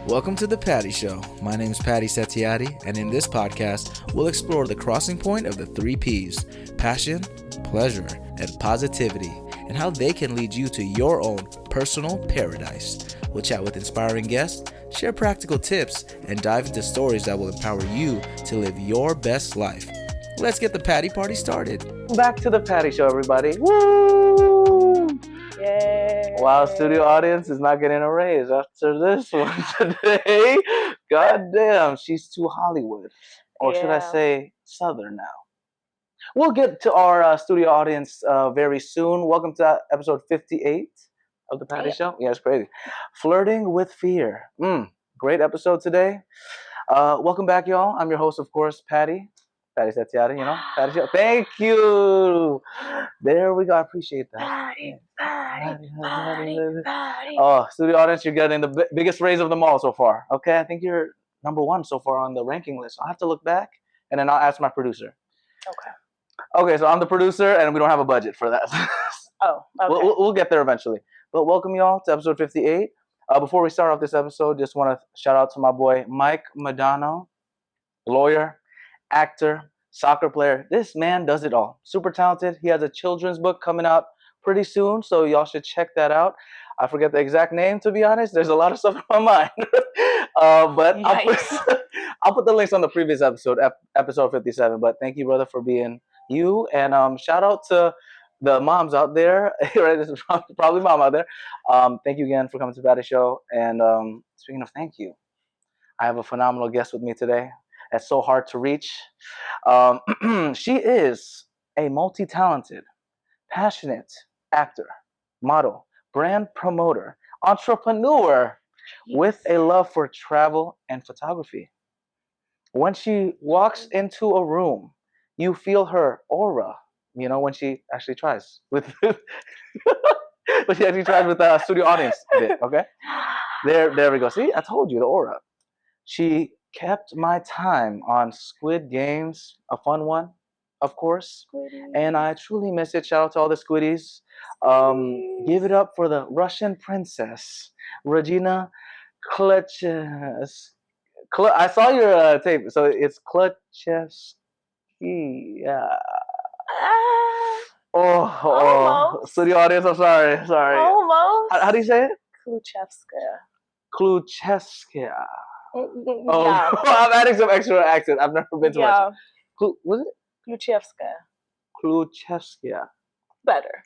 Welcome to The Patty Show. My name is Patty Setiatti, and in this podcast, we'll explore the crossing point of the 3 Ps: passion, pleasure, and positivity, and how they can lead you to your own personal paradise. We'll chat with inspiring guests, share practical tips, and dive into stories that will empower you to live your best life. Let's get the Patty Party started. Back to The Patty Show, everybody. Woo! Yay. Wow, studio audience is not getting a raise after this one today. God damn, she's too Hollywood. Or should I say Southern now? We'll get to our studio audience very soon. Welcome to episode 58 of The Patty Show. Yeah, it's crazy. Flirting with Fear. Great episode today. Welcome back, y'all. I'm your host, of course, Patty Setiatti, Patty Show. Thank you. There we go. I appreciate that. Patty. Oh, studio audience, you're getting the biggest raise of them all so far. Okay, I think you're number 1 so far on the ranking list. I'll have to look back, and then I'll ask my producer. Okay, so I'm the producer, and we don't have a budget for that. Oh, okay. We'll get there eventually. But welcome, y'all, to episode 58. Before we start off this episode, just want to shout out to my boy, Mike Madano, lawyer, actor, soccer player. This man does it all. Super talented. He has a children's book coming out pretty soon, so y'all should check that out. I forget the exact name, to be honest. There's a lot of stuff in my mind. But I'll put the links on the previous episode, episode 57. But thank you, brother, for being you. And shout out to the moms out there. Right? This is probably mom out there. Thank you again for coming to the Patty Show. And speaking of thank you, I have a phenomenal guest with me today. That's so hard to reach. She is a multi-talented, passionate actor, model, brand promoter, entrepreneur with a love for travel and photography. When she walks into a room, you feel her aura, when she actually tries with a studio audience bit, okay? There we go. See, I told you, the aura. She kept my time on Squid Games, a fun one, of course. And I truly miss it. Shout out to all the Squiddies. Give it up for the Russian princess, Regina Kluchevskaia. I saw your tape, so it's Kluchevskaia. Almost. Studio audience, I'm sorry. Almost. How do you say it? Kluchevskaia. Oh, yeah. I'm adding some extra accent. I've never been to Russia. Was it? Kluchevskaia. Better.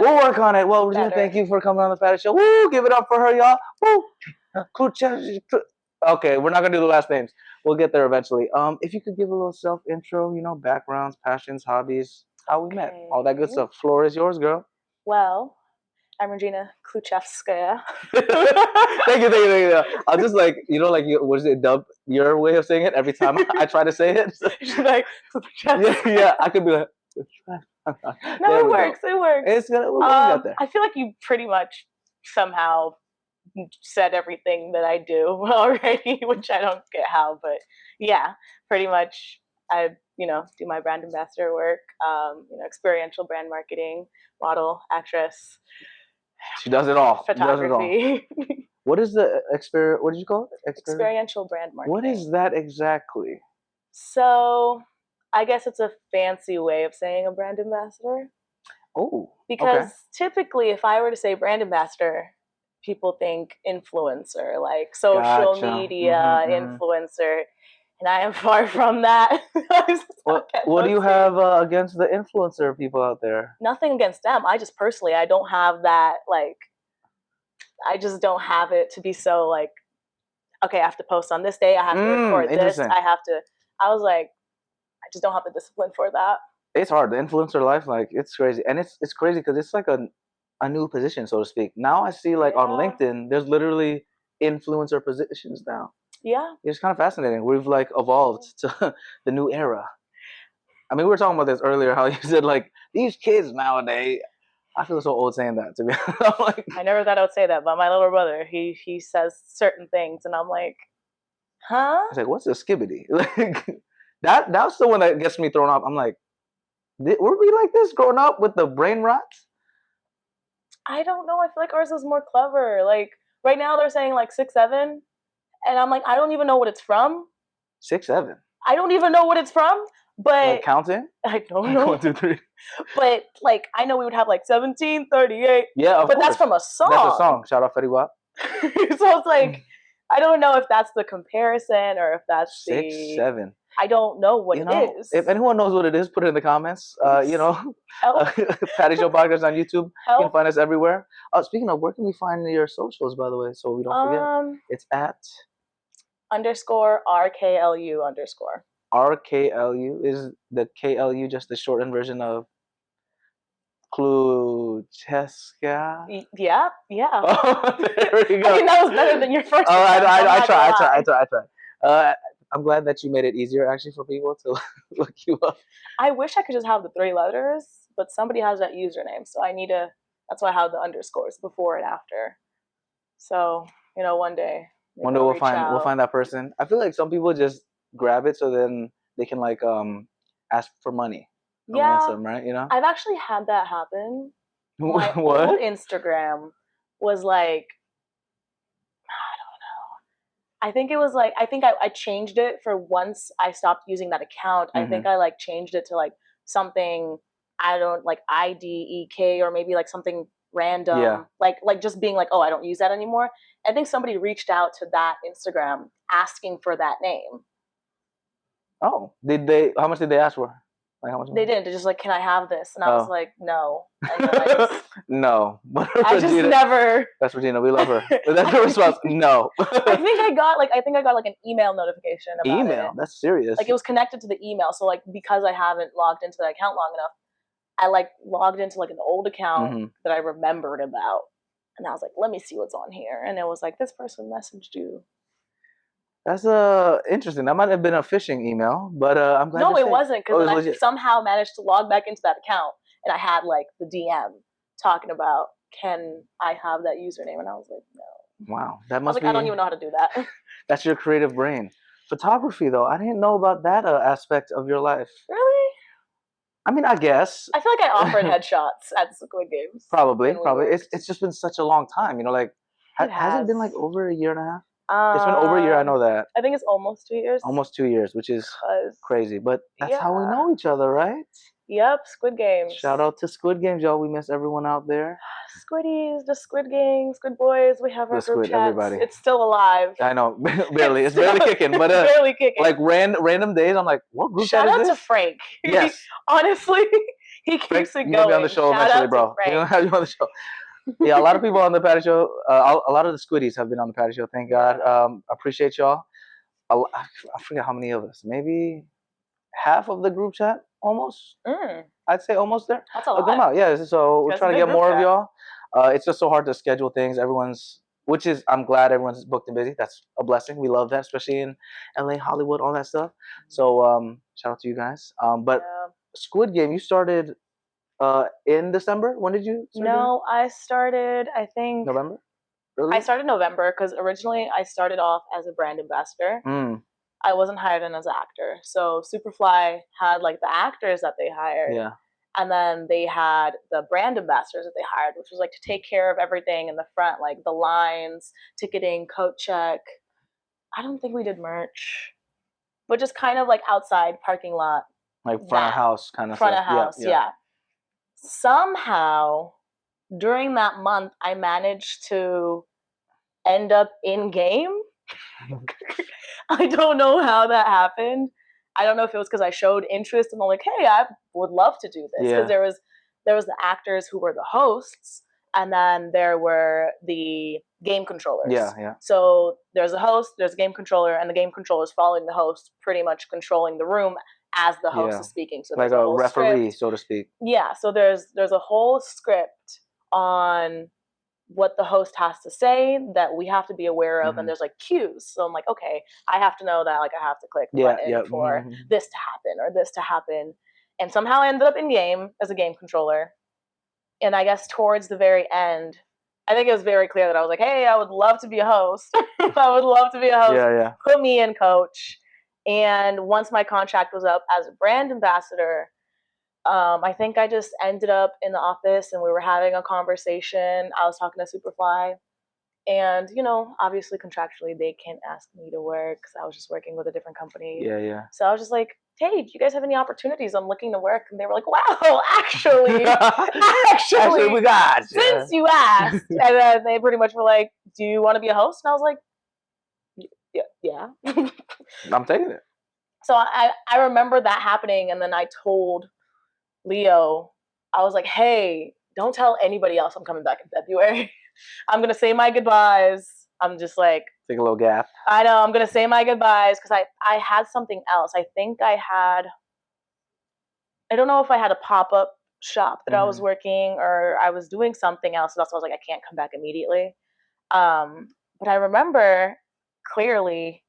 We'll work on it. Well, Regina, thank you for coming on the Patty Show. Woo! Give it up for her, y'all. Woo! Okay, we're not gonna do the last names. We'll get there eventually. If you could give a little self-intro, backgrounds, passions, hobbies, how we met, all that good stuff. Floor is yours, girl. Well, I'm Regina Kluchevskaia. Thank you. I'll just what is it, dub your way of saying it every time I try to say it. Yeah, I could be like, no, it works. It's gonna, we'll get there. I feel like you pretty much somehow said everything that I do already, which I don't get how, but yeah, pretty much I, do my brand ambassador work, experiential brand marketing, model, actress. She does it all. Photography. What is the what did you call it? Experiential brand marketing. What is that exactly? So, I guess it's a fancy way of saying a brand ambassador. Oh. Because typically, if I were to say brand ambassador, people think influencer, like social media influencer. And I am far from that. What do you have against the influencer people out there? Nothing against them. I just personally, I don't have that, I just don't have it to be so okay, I have to post on this day. I have to record this. I was like, I just don't have the discipline for that. It's hard. The influencer life, it's crazy. And it's crazy because it's like a new position, so to speak. Now I see on LinkedIn, there's literally influencer positions now. Yeah. It's kind of fascinating. We've evolved to the new era. I mean, we were talking about this earlier, how you said these kids nowadays. I feel so old saying that, to be honest. I never thought I would say that, but my little brother, he says certain things, and I'm like, huh? I was like, what's a skibbity? That's the one that gets me thrown off. I'm like, were we like this growing up with the brain rot? I don't know. I feel like ours was more clever. Right now they're saying 6'7", And I'm like, I don't even know what it's from. 6, 7. I don't even know what it's from. But Like counting? I don't Like know. 1, 2, 3. But like I know we would have like 1738. Yeah, of but course. that's from a song. That's a song. Shout out Fetty Wap. So it's like I don't know if that's the comparison or if that's 6, 7. I don't know what it is. If anyone knows what it is, put it in the comments. Patty Show Podcast on YouTube. You can find us everywhere. Speaking of, where can we find your socials, by the way, so we don't forget? It's at _RKLU_. RKLU. Is the KLU just the shortened version of Kluchevskaia? Yeah. Oh, there we go. I mean, that was better than your first. Oh, I tried. I'm glad that you made it easier actually for people to look you up. I wish I could just have the 3 letters, but somebody has that username, so I need to. That's why I have the underscores before and after. So one day. One day we'll find that person. I feel like some people just grab it so then they can like ask for money. Ransom, right? I've actually had that happen. My what? old Instagram was like, I don't know. I think it was like I changed it for once I stopped using that account. I think I like changed it to like something I don't like IDEK or maybe like something random. Yeah. Like just being like, oh, I don't use that anymore. I think somebody reached out to that Instagram asking for that name. Oh, did they? How much did they ask for? Like how much? They didn't. They're just like, can I have this? And I was like, no. And then no. I just never. That's Regina. We love her. That's her response. No. I think I got like an email notification about email. That's serious. Like it was connected to the email. So like because I haven't logged into that account long enough, I like logged into like an old account that I remembered about. And I was like, let me see what's on here. And it was like, this person messaged you. That's interesting. That might have been a phishing email, but I'm glad. No, it wasn't, because I somehow managed to log back into that account, and I had like the DM talking about, can I have that username? And I was like, no. Wow, that must be. I don't even know how to do that. That's your creative brain. Photography, though, I didn't know about that aspect of your life. Really? I mean, I guess. I feel like I offered headshots at Squid Games. Probably. It's just been such a long time, like. Has it been like over a year and a half? It's been over a year, I know that. I think it's almost 2 years. Almost 2 years, which is crazy. But that's how we know each other, right? Yep, Squid Games. Shout out to Squid Games, y'all. We miss everyone out there. Squiddies, the Squid Gang, Squid Boys. We have our group chats. Everybody. It's still alive. I know, barely. It's barely kicking, but barely kicking. Like random days, I'm like, what group chat is this? Shout out to Frank. Yes. Honestly, he keeps Frank, it going. You're gonna be on the show eventually, bro. We're gonna have you on the show. Yeah, a lot of people on the Patty Show. A lot of the Squiddies have been on the Patty Show. Thank God. Appreciate y'all. I forget how many of us. Maybe half of the group chat, almost. I'd say almost there. That's a lot. Come out. Yeah. So we're trying to get more of y'all. It's just so hard to schedule things. I'm glad everyone's booked and busy. That's a blessing. We love that, especially in LA, Hollywood, all that stuff. So shout out to you guys. But Squid Game, you started. In December? When did you start? No, I started, I think... November? Early? I started November, because originally I started off as a brand ambassador. I wasn't hired in as an actor. So Superfly had like the actors that they hired. Yeah. And then they had the brand ambassadors that they hired, which was like to take care of everything in the front, like the lines, ticketing, coat check. I don't think we did merch. But just kind of like outside parking lot. Like front of house kind of stuff. Front of house, yeah. Somehow, during that month, I managed to end up in game. I don't know how that happened. I don't know if it was because I showed interest and I'm like, hey, I would love to do this. Because there was the actors who were the hosts, and then there were the game controllers. Yeah. So there's a host, there's a game controller, and the game controller is following the host, pretty much controlling the room as the host is speaking. So like a referee, so to speak. Yeah, so there's a whole script on what the host has to say that we have to be aware of, and there's like cues. So I'm like, okay, I have to know that like I have to click the button for this to happen or this to happen. And somehow I ended up in game as a game controller. And I guess towards the very end, I think it was very clear that I was like, hey, I would love to be a host. I would love to be a host. Yeah. Put me in, coach. And once my contract was up as a brand ambassador, I think I just ended up in the office and we were having a conversation. I was talking to Superfly, And, you know, obviously contractually they can't ask me to work because I was just working with a different company. Yeah. So I was just like, hey, do you guys have any opportunities? I'm looking to work. And they were like, wow, actually, Actually, we got you. Since you asked. And then they pretty much were like, do you want to be a host? And I was like, yeah. I'm taking it. So I remember that happening. And then I told Leo, I was like, hey, don't tell anybody else I'm coming back in February. I'm going to say my goodbyes. I'm just like, take a little gap. I know, I'm going to say my goodbyes because I had something else. I think I don't know if I had a pop-up shop that I was working or I was doing something else. So that's why I was like, I can't come back immediately. But I remember clearly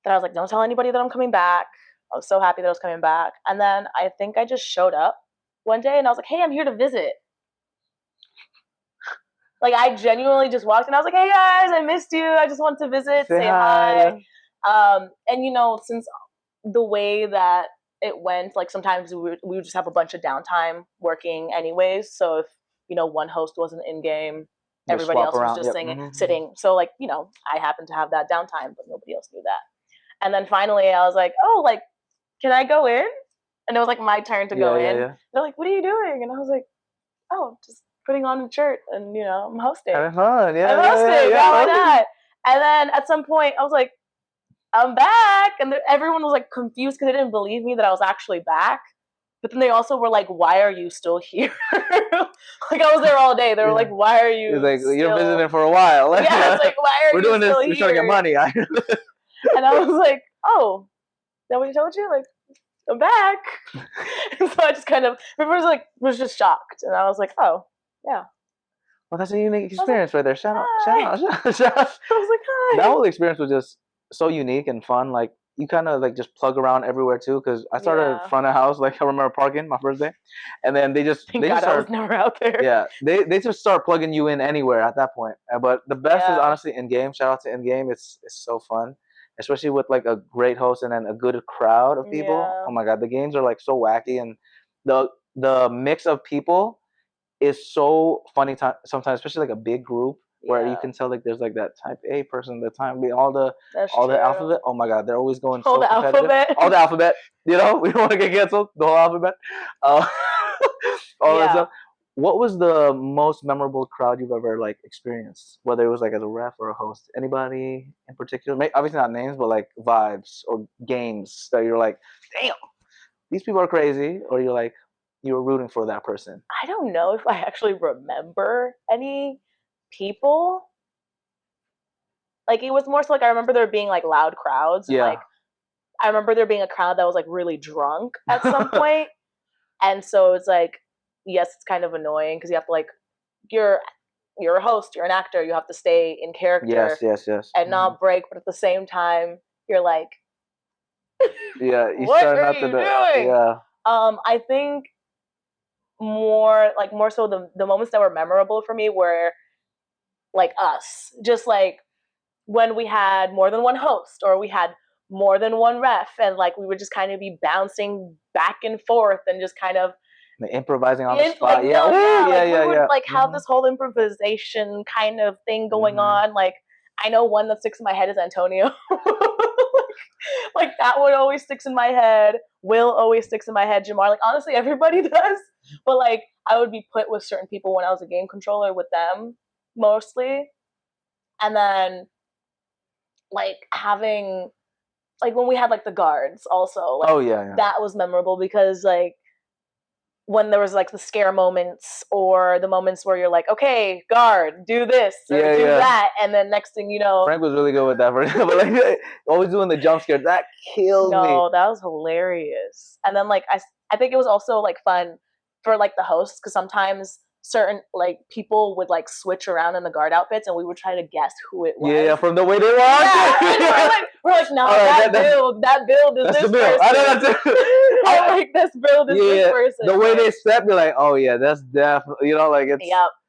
that I was like, don't tell anybody that I'm coming back. I was so happy that I was coming back. And then I think I just showed up one day and I was like, hey, I'm here to visit. Like, I genuinely just walked in. I was like, hey, guys, I missed you. I just wanted to visit, say hi. And, you know, since the way that it went, like, sometimes we would just have a bunch of downtime working anyways. So if, you know, one host wasn't in-game, everybody else was just sitting. So, like, you know, I happened to have that downtime, but nobody else knew that. And then finally I was like, oh, like, can I go in? And it was, like, my turn to go in. Yeah. They're like, what are you doing? And I was like, oh, just putting on a shirt and, you know, I'm hosting. Having fun, yeah. I'm hosting, why not? And then at some point I was like, I'm back. And everyone was like confused because they didn't believe me that I was actually back. But then they also were like, why are you still here? Like, I was there all day. They were like, why are you like, still... you're visiting for a while. Yeah, it's like, why are we're you doing still this, here? we're trying to get money. And I was like, oh, is that what he told you? Like, I'm back. And so I just kind of, everyone was just shocked. And I was like, oh, yeah. Well, that's a unique experience right there. Shout out. I was like, hi. That whole experience was just so unique and fun. Like, you kind of like just plug around everywhere too. Because I started front of house. Like, I remember parking my first day, and then they just I was never out there. Yeah, they just start plugging you in anywhere at that point. But the best is honestly in game. Shout out to in game. It's so fun, especially with like a great host and then a good crowd of people. Yeah. Oh my god, the games are like so wacky, and the mix of people is so funny sometimes, especially like a big group where you can tell like there's like that type A person, the time B, all the alphabet. Oh my god, they're always going so competitive. All the alphabet. You know, we don't want to get canceled. The whole alphabet. All that stuff. What was the most memorable crowd you've ever like experienced? Whether it was like as a ref or a host. Anybody in particular? Obviously not names, but like vibes or games that you're like, damn, these people are crazy, or you're like, you were rooting for that person. I don't know if I actually remember any people. Like, it was more so like I remember there being like loud crowds. Yeah. Like, I remember there being a crowd that was like really drunk at some point. And so it's like, yes, it's kind of annoying because you have to like, you're a host, you're an actor, you have to stay in character. Yes. And not break, but at the same time, you're like, yeah, what are you doing? Yeah. I think more so the moments that were memorable for me were like us, just like when we had more than one host or we had more than one ref, and like we would just kind of be bouncing back and forth and just kind of improvising on the spot. Like, we would like have this whole improvisation kind of thing going on. Like, I know one that sticks in my head is Antonio. Like, that one always sticks in my head. Will always sticks in my head. Jamar, like, honestly, everybody does. But like, I would be put with certain people when I was a game controller with them mostly. And then like having like when we had like the guards also. Like, that was memorable because like when there was like the scare moments or the moments where you're like, okay, guard, do this or do that, and then next thing you know, Frank was really good with that. But like always doing the jump scare, that killed me. No, that was hilarious. And then like I think it was also like fun for like the hosts because sometimes certain like people would like switch around in the guard outfits and we would try to guess who it was. Yeah, from the way they walk. Yeah, we're like, no, that build is this person. I know that's it. Like, this build is this person. The way they step, you're like, oh yeah, that's definitely, you know, like it's.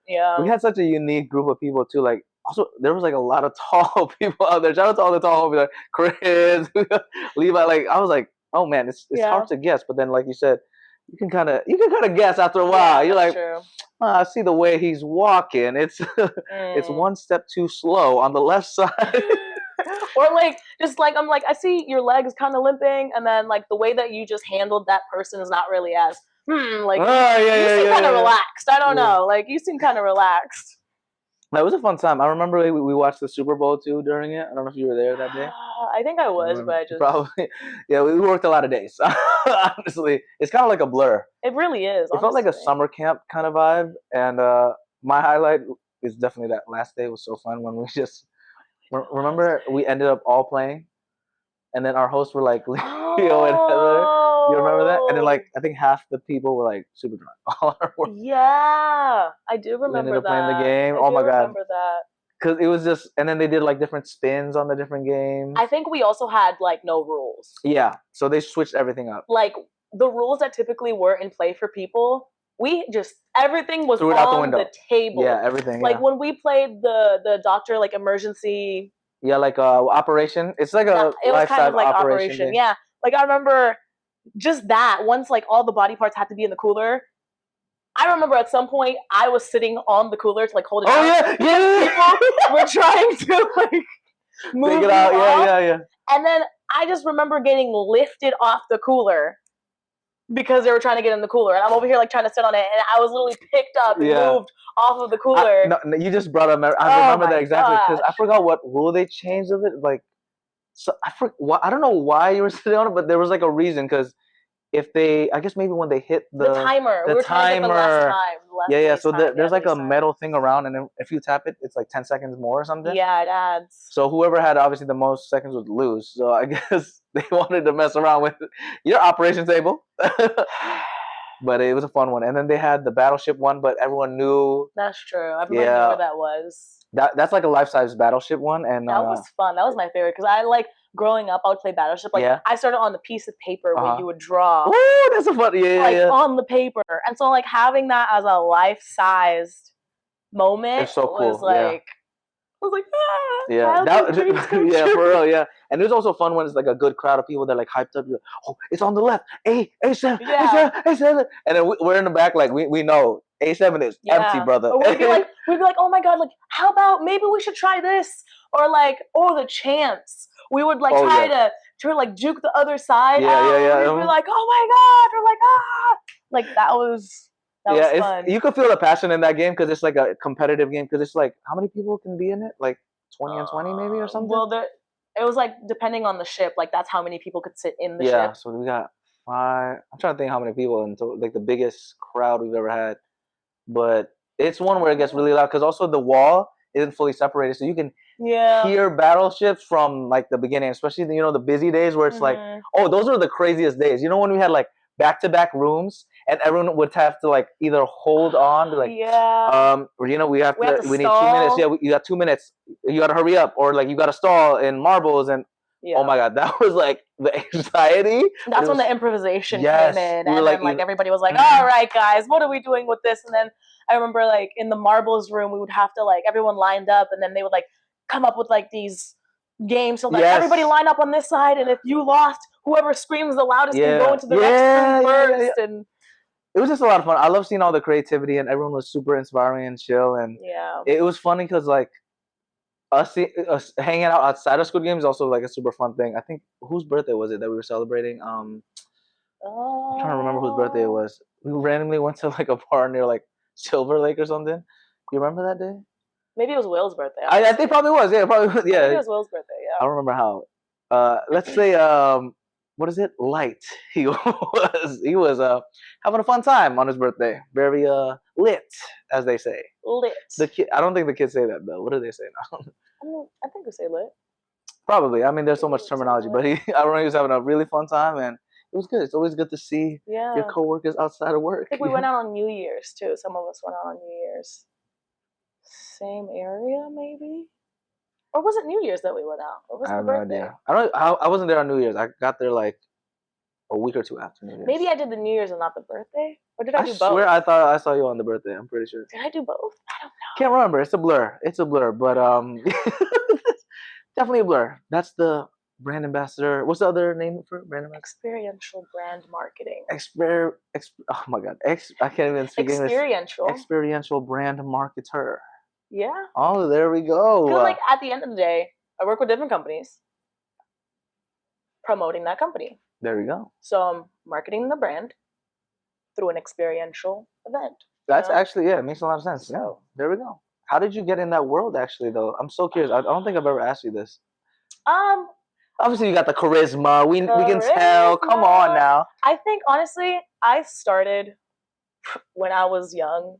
Yeah. We had such a unique group of people too. Like, also there was like a lot of tall people out there. Shout out to all the tall homies, like Chris, Levi. Like, I was like, oh man, it's hard to guess. But then, like you said, you can kind of guess after a while. You're like, true. I see the way he's walking. It's it's one step too slow on the left side. Or like, just like, I'm like, I see your legs kind of limping, and then like the way that you just handled that person is not really as like you seem kind of relaxed. I don't know, like you seem kind of relaxed. It was a fun time. I remember we watched the Super Bowl too during it. I don't know if you were there that day. I think I was, but I just probably we worked a lot of days. Honestly, it's kind of like a blur. It really is. It felt like a summer camp kind of vibe, and my highlight is definitely that last day. It was so fun when we just remember we ended up all playing, and then our hosts were like Leo and Heather. You remember that? And then like I think half the people were like super drunk. Yeah, I do remember we ended up that. playing the game. Oh my god! I remember that. Because it was just, and then they did like different spins on the different games. I think we also had like no rules. Yeah, so they switched everything up. Like the rules that typically were in play for people, we just everything was Threw it on out the window. The table. Yeah, everything. Like when we played the doctor like emergency. Yeah, like operation. It's like a it was kind of like operation. Yeah, like I remember just that once like all the body parts had to be in the cooler. I remember at some point I was sitting on the cooler to like hold it out. Oh yeah. People were trying to like move take it out. Off. Yeah. And then I just remember getting lifted off the cooler because they were trying to get in the cooler, and I'm over here like trying to sit on it, and I was literally picked up and moved off of the cooler. No, you just brought up. I remember that exactly because I forgot what rule they changed of it. Like, so I don't know why you were sitting on it, but there was like a reason because. If they, I guess maybe when they hit the timer, we were trying to get the last time. Yeah. So there's like a time. metal thing around, and then if you tap it, it's like 10 seconds more or something. Yeah, it adds. So whoever had obviously the most seconds would lose. So I guess they wanted to mess around with your operation table. But it was a fun one. And then they had the battleship one, but everyone knew. That's true. Everyone knew where that was. That's like a life-size battleship one, and that was fun. That was my favorite because I like. Growing up, I would play Battleship. Like I started on the piece of paper where you would draw. Ooh, that's a fun. On the paper, and so like having that as a life-sized moment it's so cool. was like, I was like, for real, yeah. And it was also fun when it's like a good crowd of people that like hyped up. Like, oh, it's on the left. A7, A7, and then we're in the back. Like we know A7 is empty, brother. Or we'd be like, oh my god, like how about maybe we should try this, or like, the chance. We would like try to like juke the other side. Yeah. We'd be like, oh my god, we're like like that was fun. You could feel the passion in that game because it's like a competitive game. Because it's like how many people can be in it? Like 20 and 20 maybe or something. Well, it was like depending on the ship. Like that's how many people could sit in the ship. Yeah, so we got 5. I'm trying to think how many people in like the biggest crowd we've ever had. But it's one where it gets really loud because also the wall isn't fully separated, so you can hear battleships from like the beginning, especially the busy days where it's like, oh, those are the craziest days. When we had like back-to-back rooms and everyone would have to like either hold on to like Regina, we need 2 minutes. Yeah, you got 2 minutes. You got to hurry up, or like you got to stall in marbles and. Yeah. Oh my god, that was like the anxiety. That's when the improvisation came in, and then like everybody was like, "All right, guys, what are we doing with this?" And then I remember like in the marbles room, we would have to like everyone lined up, and then they would like come up with like these games. So like everybody line up on this side, and if you lost, whoever screams the loudest can go into the next room first. And it was just a lot of fun. I love seeing all the creativity, and everyone was super inspiring and chill, and it was funny because like. Us hanging out outside of Squid Game is also like a super fun thing. I think whose birthday was it that we were celebrating? I'm trying to remember whose birthday it was. We randomly went to like a bar near like Silver Lake or something. You remember that day? Maybe it was Will's birthday. I think probably was. Yeah, probably was. Yeah. Maybe it was Will's birthday. Yeah. I don't remember how. Let's say what is it? Light. He was having a fun time on his birthday. Very lit, as they say. Lit. I don't think the kids say that though. What do they say now? I think we say lit. Probably. I mean, there's so much terminology, but I remember he was having a really fun time, and it was good. It's always good to see your coworkers outside of work. I think we went out on New Year's too. Some of us went out on New Year's. Same area, maybe. Or was it New Year's that we went out? Or was it the birthday? No idea. I wasn't there on New Year's. I got there like a week or two after New Year's. Maybe I did the New Year's and not the birthday? Or did I do both? I swear I thought I saw you on the birthday. I'm pretty sure. Did I do both? I don't know. Can't remember. It's a blur. But definitely a blur. That's the brand ambassador. What's the other name for brand ambassador? Experiential brand marketing. Oh my god, I can't even speak English. Experiential brand marketer. Yeah. Oh, there we go. Because like at the end of the day, I work with different companies, promoting that company. There we go. So I'm marketing the brand through an experiential event. That's actually, yeah, it makes a lot of sense. So, yeah, there we go. How did you get in that world, actually, though? I'm so curious. I don't think I've ever asked you this. Obviously you got the charisma. We can tell. Come on now. I think honestly, I started when I was young.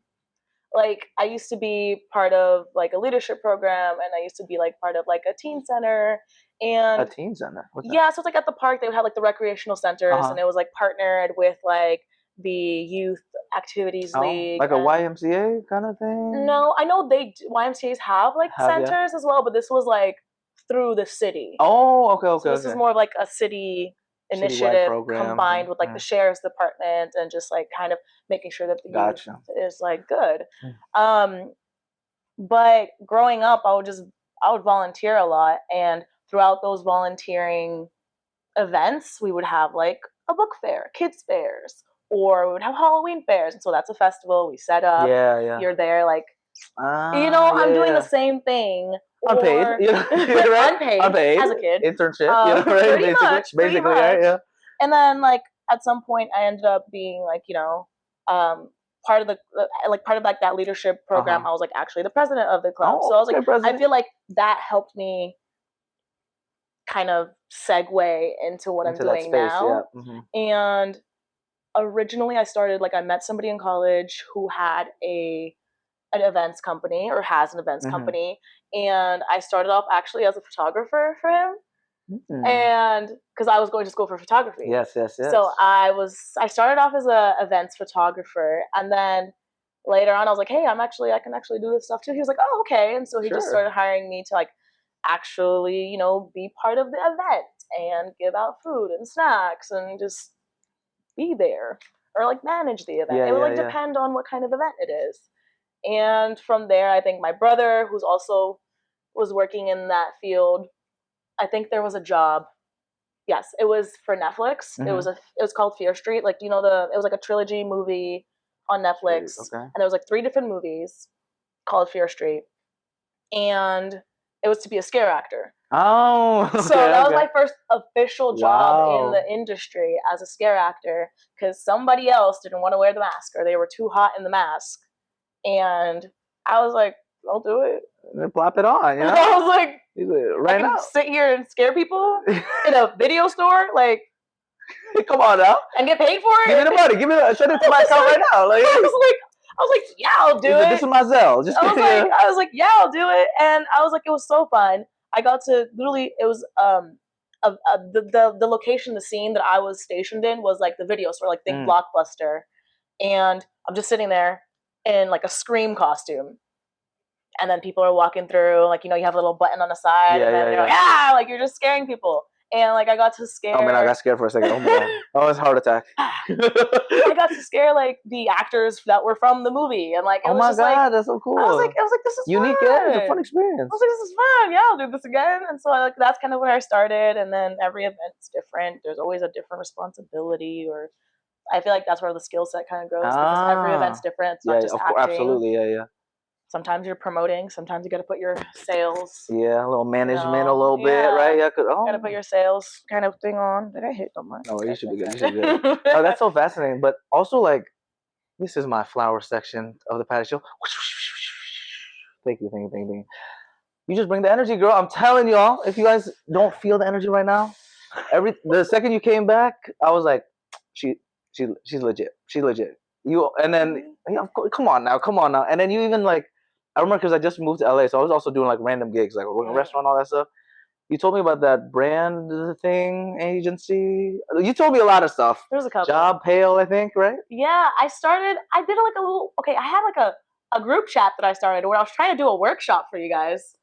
Like I used to be part of like a leadership program, and I used to be like part of like a teen center. And a teen center? What's that? Yeah, so it's like at the park they would have like the recreational centers, and it was like partnered with like the youth activities league, like a YMCA kind of thing. No, I know YMCA's have like centers as well, but this was like through the city. Oh, okay. So this is more of like a city initiative combined with like the sheriff's department, and just like kind of making sure that the youth is like good. But growing up, I would volunteer a lot, and throughout those volunteering events, we would have like a book fair, kids fairs, or we would have Halloween fairs. And so that's a festival we set up. You're there like, I'm doing the same thing. Unpaid. Unpaid as a kid. Internship. Basically, right? Yeah. And then like at some point I ended up being like, part of that leadership program. I was like actually the president of the club. So I was like, I feel like that helped me kind of segue into what I'm doing now. And originally I started, like I met somebody in college who had an events company, or has an events company, and I started off actually as a photographer for him. And because I was going to school for photography. Yes. So I started off as a events photographer, and then later on I was like, hey, I can actually do this stuff too. He was like, oh, okay. And so he just started hiring me to like actually, be part of the event and give out food and snacks and just be there, or like manage the event. It would depend on what kind of event it is. And from there, I think my brother, who's also was working in that field, I think there was a job. Yes, it was for Netflix. It was called Fear Street. Like, it was like a trilogy movie on Netflix. And there was like 3 different movies called Fear Street. And it was to be a scare actor. Oh, so that was my first official job in the industry as a scare actor, because somebody else didn't want to wear the mask, or they were too hot in the mask. And I was like, I'll do it. And plop it on, I was like, right now, sit here and scare people in a video store, like, come on now, and get paid for it. Give me the money. Send it to my account right now. Like, I was like, yeah, I'll do it. This is my Zelle. I was like, yeah, I'll do it. And I was like, it was so fun. I got to literally, it was the location, the scene that I was stationed in was like the video store, like think Blockbuster, and I'm just sitting there in like a Scream costume. And then people are walking through, like, you have a little button on the side, and then you're like, like, you're just scaring people. And like I got to scare. Oh man, I got scared for a second. Oh man, it's a heart attack. I got to scare like the actors that were from the movie, and like it was just like, that's so cool. I was like, this is unique. Fun. Yeah, it's a fun experience. I was like, this is fun. Yeah, I'll do this again. And so like that's kind of where I started. And then every event's different. There's always a different responsibility, or I feel like that's where the skill set kind of grows, because every event's different. It's not just acting. Absolutely, yeah. Sometimes you're promoting. Sometimes you got to put your sales. Yeah, a little management, a little bit, right? Yeah, got to put your sales kind of thing on. Did I hit on mine? No, you should be good. You should be good. Oh, that's so fascinating. But also, like, this is my flower section of the patio show. Thank you. You just bring the energy, girl. I'm telling y'all. If you guys don't feel the energy right now, the second you came back, I was like, she's legit. She's legit. And then come on now. And then you even like. I remember because I just moved to LA, so I was also doing like random gigs, like working in a restaurant, all that stuff. You told me about that brand thing agency. You told me a lot of stuff. There's a couple. Job Pale, I think, right? Yeah, I did like a little. Okay, I had like a group chat that I started where I was trying to do a workshop for you guys,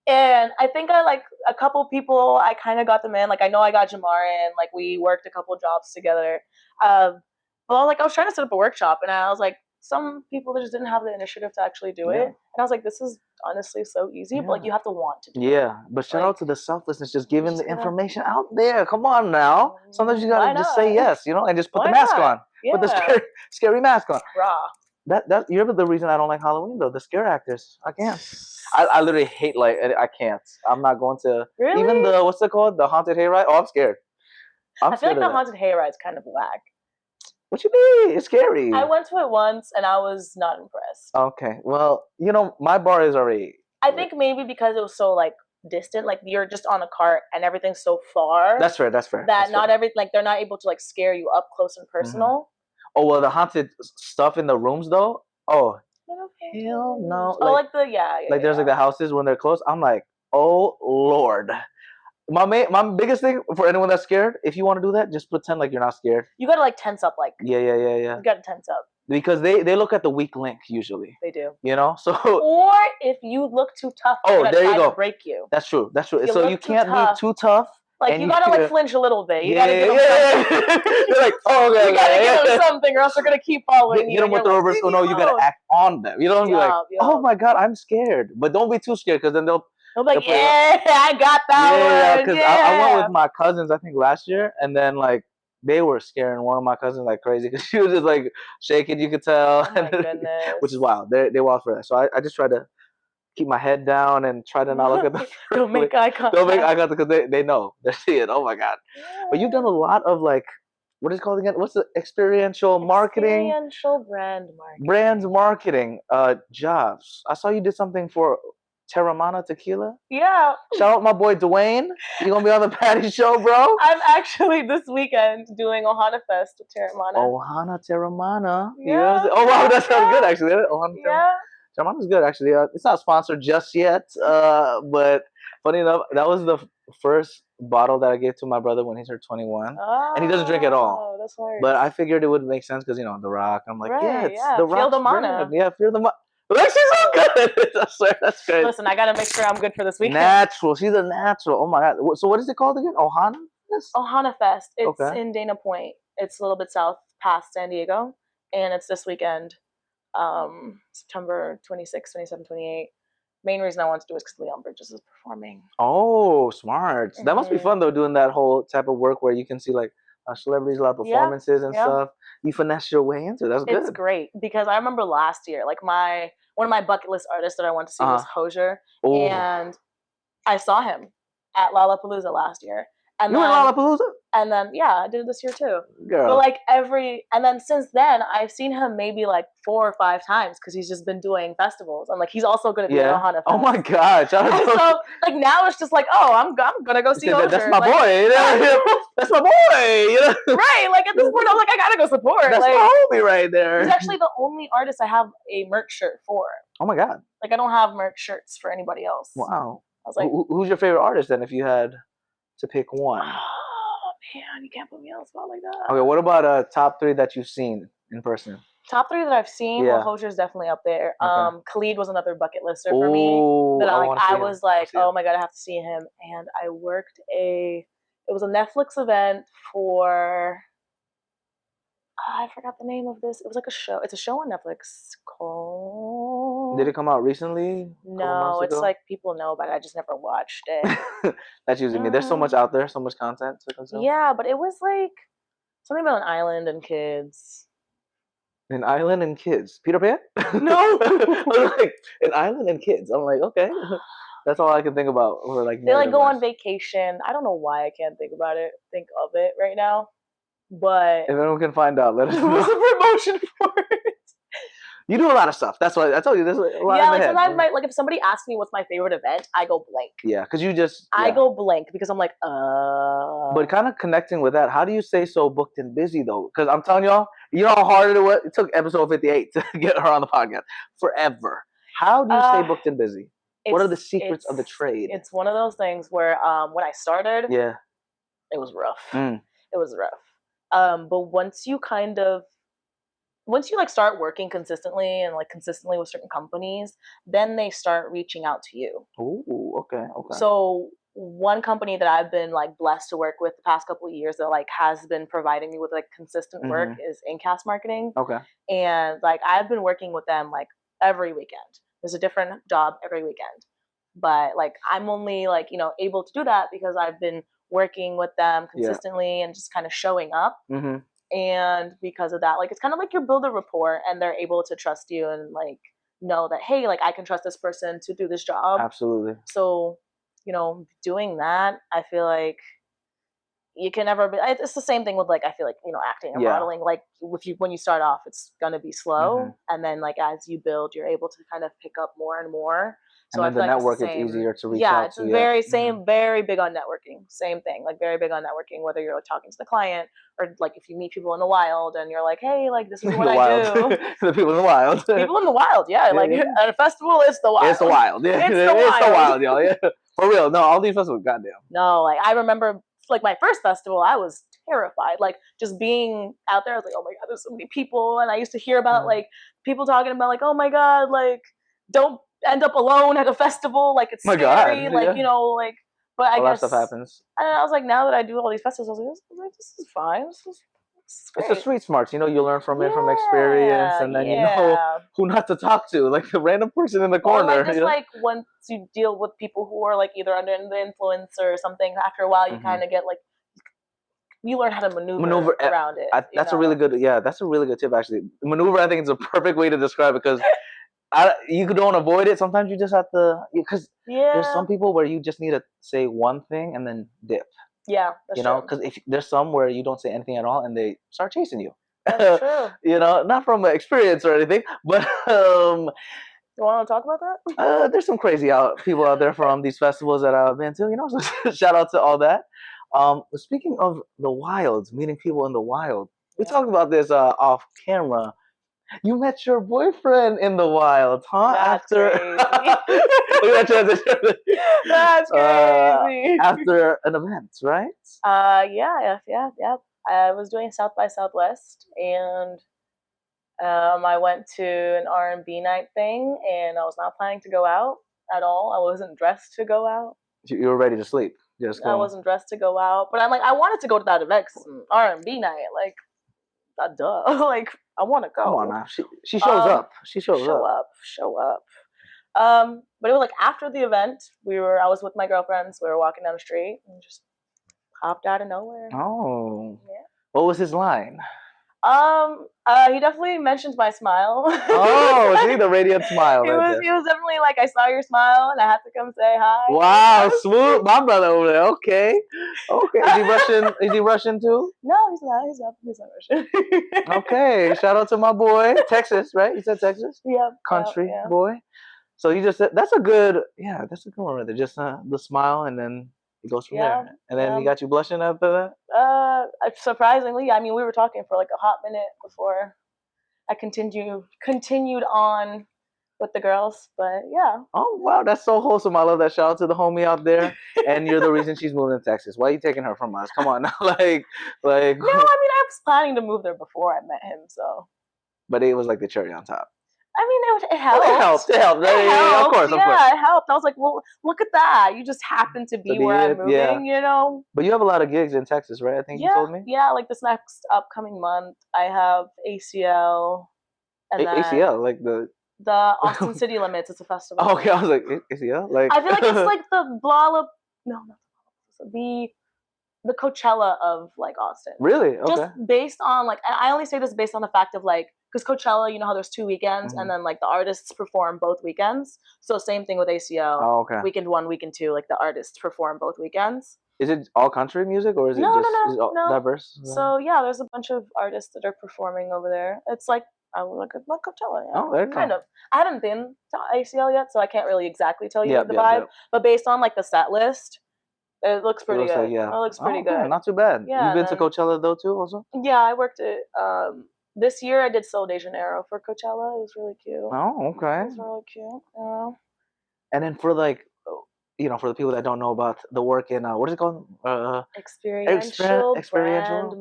and I think I like a couple people. I kind of got them in. Like I know I got Jamar in. Like we worked a couple jobs together. Well, like I was trying to set up a workshop, and I was like, some people just didn't have the initiative to actually do it. And I was like, this is honestly so easy, but like you have to want to do it. Yeah, but shout out to the selflessness, just giving the information out there. Come on now. Sometimes you gotta just say yes, and just put the mask on. Yeah. Put the scary mask on. Raw. That you're the reason I don't like Halloween though. The scare actors, I can't. I literally hate I can't. I'm not going to. Really? Even the what's it called? The haunted hayride. Oh, I'm scared. I feel like the haunted hayride's kind of whack. What you mean? It's scary. I went to it once and I was not impressed. Okay, well, my bar is already. I think maybe because it was so like distant, like you're just on a cart and everything's so far. That's fair. That not they're not able to like scare you up close and personal. Mm-hmm. Oh well, the haunted stuff in the rooms though. Oh, hell no! Like there's like the houses when they're closed. I'm like, oh Lord. My biggest thing for anyone that's scared, if you want to do that, just pretend like you're not scared. You gotta like tense up, like yeah. You gotta tense up because they look at the weak link usually. They do, So or if you look too tough, there you go. To break you. That's true. So you can't be too tough. Like you gotta like flinch a little bit. You gotta give them something. You're like, oh okay, you gotta give them something, or else they're gonna keep following you. Get them with the reverse. No, you gotta act on them. You don't be like, oh my god, I'm scared, but don't be too scared because then they'll be like, I got that one. Because I went with my cousins, I think last year, and then like they were scaring one of my cousins like crazy because she was just like shaking. You could tell, oh my goodness. Which is wild. They wild for that. So I just try to keep my head down and try to not look at them. Don't make eye contact. Don't make eye contact because they know they're seeing. Oh my god! Yeah. But you've done a lot of like, what is it called again? What's the experiential marketing? Experiential brand marketing. Brand marketing jobs. I saw you did something for Terramana Tequila. Yeah. Shout out my boy Dwayne. You gonna be on the Patty Show, bro? I'm actually this weekend doing Ohana Fest with Terramana. Terramana. Yeah. Oh wow, that sounds good actually. Ohana yeah. Terramana's good actually. It's not sponsored just yet, but funny enough, that was the first bottle that I gave to my brother when he turned 21, and he doesn't drink at all. That's hilarious. But I figured it would make sense because The Rock. I'm like, it's The Rock. Feel the mana. Yeah, feel the mana. Like, she's so good. I swear, that's great. Listen, I gotta make sure I'm good for this weekend. Natural. She's a natural. Oh my god. So what is it called again? Ohana Fest? Ohana Fest. It's in Dana Point. It's a little bit south past San Diego, and it's this weekend, September 26, 27, 28. Main reason I want to do it is because Leon Bridges is performing. Oh, smart. That must be fun though, doing that whole type of work where you can see like celebrities, a lot of performances and stuff. You finesse your way into it. That's good. It's great because I remember last year, like one of my bucket list artists that I went to see was Hozier, and I saw him at Lollapalooza last year. And you went to Lollapalooza? And then I did it this year too. Girl. But like and then since then I've seen him maybe like 4 or 5 times because he's just been doing festivals, and like he's also going to be at Ohana Fest. Oh my god! So like now it's just like, I'm gonna go see Hozier. That's my boy. That's my boy. Right? Like at this point, I'm like, I gotta go support. That's like, my homie right there. He's actually the only artist I have a merch shirt for. Oh my god! Like I don't have merch shirts for anybody else. Wow. I was like, who's your favorite artist then? If you had to pick one. Oh man, you can't put me on the spot like that. Okay, what about top 3 that you've seen in person? Top 3 that I've seen. Well, Hozier's definitely up there. Okay. Khalid was another bucket lister for me. That I was like, oh my god, I have to see him. And I worked it was a Netflix event for. I forgot the name of this. It was like a show. It's a show on Netflix called. Did it come out recently? No, it's like people know about it. I just never watched it. That's usually me. There's so much out there, so much content to consume. Yeah, but it was like something about an island and kids. An island and kids. Peter Pan? No. I was like, an island and kids. I'm like, okay. That's all I can think about. Or like they like go on vacation. I don't know why I can't think of it right now. But if anyone can find out, let us know. It was a promotion for it. You do a lot of stuff. That's why I told you. There's a lot like sometimes like if somebody asks me what's my favorite event, I go blank. Yeah, because you I go blank because I'm like, But kind of connecting with that, how do you stay so booked and busy though? Because I'm telling y'all, you know how hard it was. It took episode 58 to get her on the podcast. Forever. How do you stay booked and busy? What are the secrets of the trade? It's one of those things where when I started, it was rough. It was rough. But once you like start working consistently and like consistently with certain companies, then they start reaching out to you. Oh, okay. So one company that I've been like blessed to work with the past couple of years that like has been providing me with like consistent work is Incast Marketing. Okay. And like I've been working with them like every weekend. There's a different job every weekend. But like I'm only like, able to do that because I've been working with them consistently and just kind of showing up. Mm-hmm. And because of that, like it's kind of like you build a rapport and they're able to trust you and like know that, hey, like I can trust this person to do this job. Absolutely. So, doing that, I feel like you can never be. It's the same thing with like I feel like acting and modeling. Like when you start off, it's gonna be slow, and then like as you build, you're able to kind of pick up more and more. So and then I feel the like network is easier to reach out to. Yeah, it's very same, very big on networking. Same thing, like very big on networking. Whether you're like talking to the client or like if you meet people in the wild and you're like, hey, like this is what I do. The people in the wild. People in the wild, yeah. Like at a festival, it's the wild. It's the wild, yeah. It's the wild, y'all. Yeah, for real. No, all these festivals, goddamn. No, like I remember. Like my first festival, I was terrified. Like just being out there, I was like, oh my god, there's so many people. And I used to hear about like people talking about like, oh my god, like don't end up alone at a festival. Like it's scary. God, like like. But I guess that stuff happens. And I was like, now that I do all these festivals, I was like, this is fine. This is it's the street smarts, you learn from it from experience, and then you know who not to talk to, like the random person in the corner. Or like just like once you deal with people who are like either under the influence or something, after a while you kind of get like you learn how to maneuver around it. That's a really good that's a really good tip actually. Maneuver, I think, is a perfect way to describe it because you don't avoid it. Sometimes you just have to, because there's some people where you just need to say one thing and then dip. Yeah, that's true. Because if there's some where you don't say anything at all and they start chasing you. That's true. Not from experience or anything, but you want to talk about that? There's some crazy people out there from these festivals that I've been to. So shout out to all that. Speaking of the wilds, meeting people in the wild, we talked about this off camera. You met your boyfriend in the wild, huh? That's crazy. Look at that transition. That's crazy. After an event, right? Yeah. I was doing South by Southwest, and I went to an R&B night thing, and I was not planning to go out at all. I wasn't dressed to go out. You were ready to sleep. I wasn't dressed to go out, but I'm like, I wanted to go to that event because R&B night, like, duh, like. I want to go. Come on now. She shows up. She shows up. Show up. But it was like after the event, I was with my girlfriends. We were walking down the street and just popped out of nowhere. Oh. Yeah. What was his line? He definitely mentioned my smile. Oh, see the radiant smile. He was definitely like, I saw your smile and I had to come say hi. Wow, smooth, my brother over there. Okay. Is he Russian? Is he Russian too? No, he's not. He's not Russian. Okay, shout out to my boy, Texas, right? You said Texas? Yeah. Country boy. So you just said that's a good one right there. Just the smile, and then it goes from there. And then he got you blushing after that? Surprisingly, I mean, we were talking for like a hot minute before I continued on with the girls, but yeah. Oh, wow, that's so wholesome. I love that. Shout out to the homie out there. And you're the reason she's moving to Texas. Why are you taking her from us? Come on now. like. No, I mean, I was planning to move there before I met him, so. But it was like the cherry on top. I mean, it helped. It helped. Right? Of course. It helped. I was like, well, look at that. You just happen to be where I'm moving, But you have a lot of gigs in Texas, right? I think you told me. Yeah, like this next upcoming month, I have ACL. And ACL, like the Austin City Limits. It's a festival. Okay, I was like, ACL? Like I feel like it's like the the Coachella of like Austin. Really? Okay. Just based on like, and I only say this based on the fact of like, because Coachella, how there's 2 weekends, and then like the artists perform both weekends. So same thing with ACL. Oh, okay. Weekend 1, weekend 2, like the artists perform both weekends. Is it all country music or is it just diverse? So yeah, there's a bunch of artists that are performing over there. It's like Coachella. Yeah. Oh, there you kind of. I haven't been to ACL yet, so I can't really exactly tell you the vibe. But based on like the set list, it looks pretty good. Like, it looks pretty good. Not too bad. Yeah, you've been to Coachella though too, also? Yeah, I worked at this year. I did Sol de Janeiro for Coachella. It was really cute. Oh, okay. It was really cute. Yeah. And then for like, for the people that don't know about the work in what is it called? Experiential Brand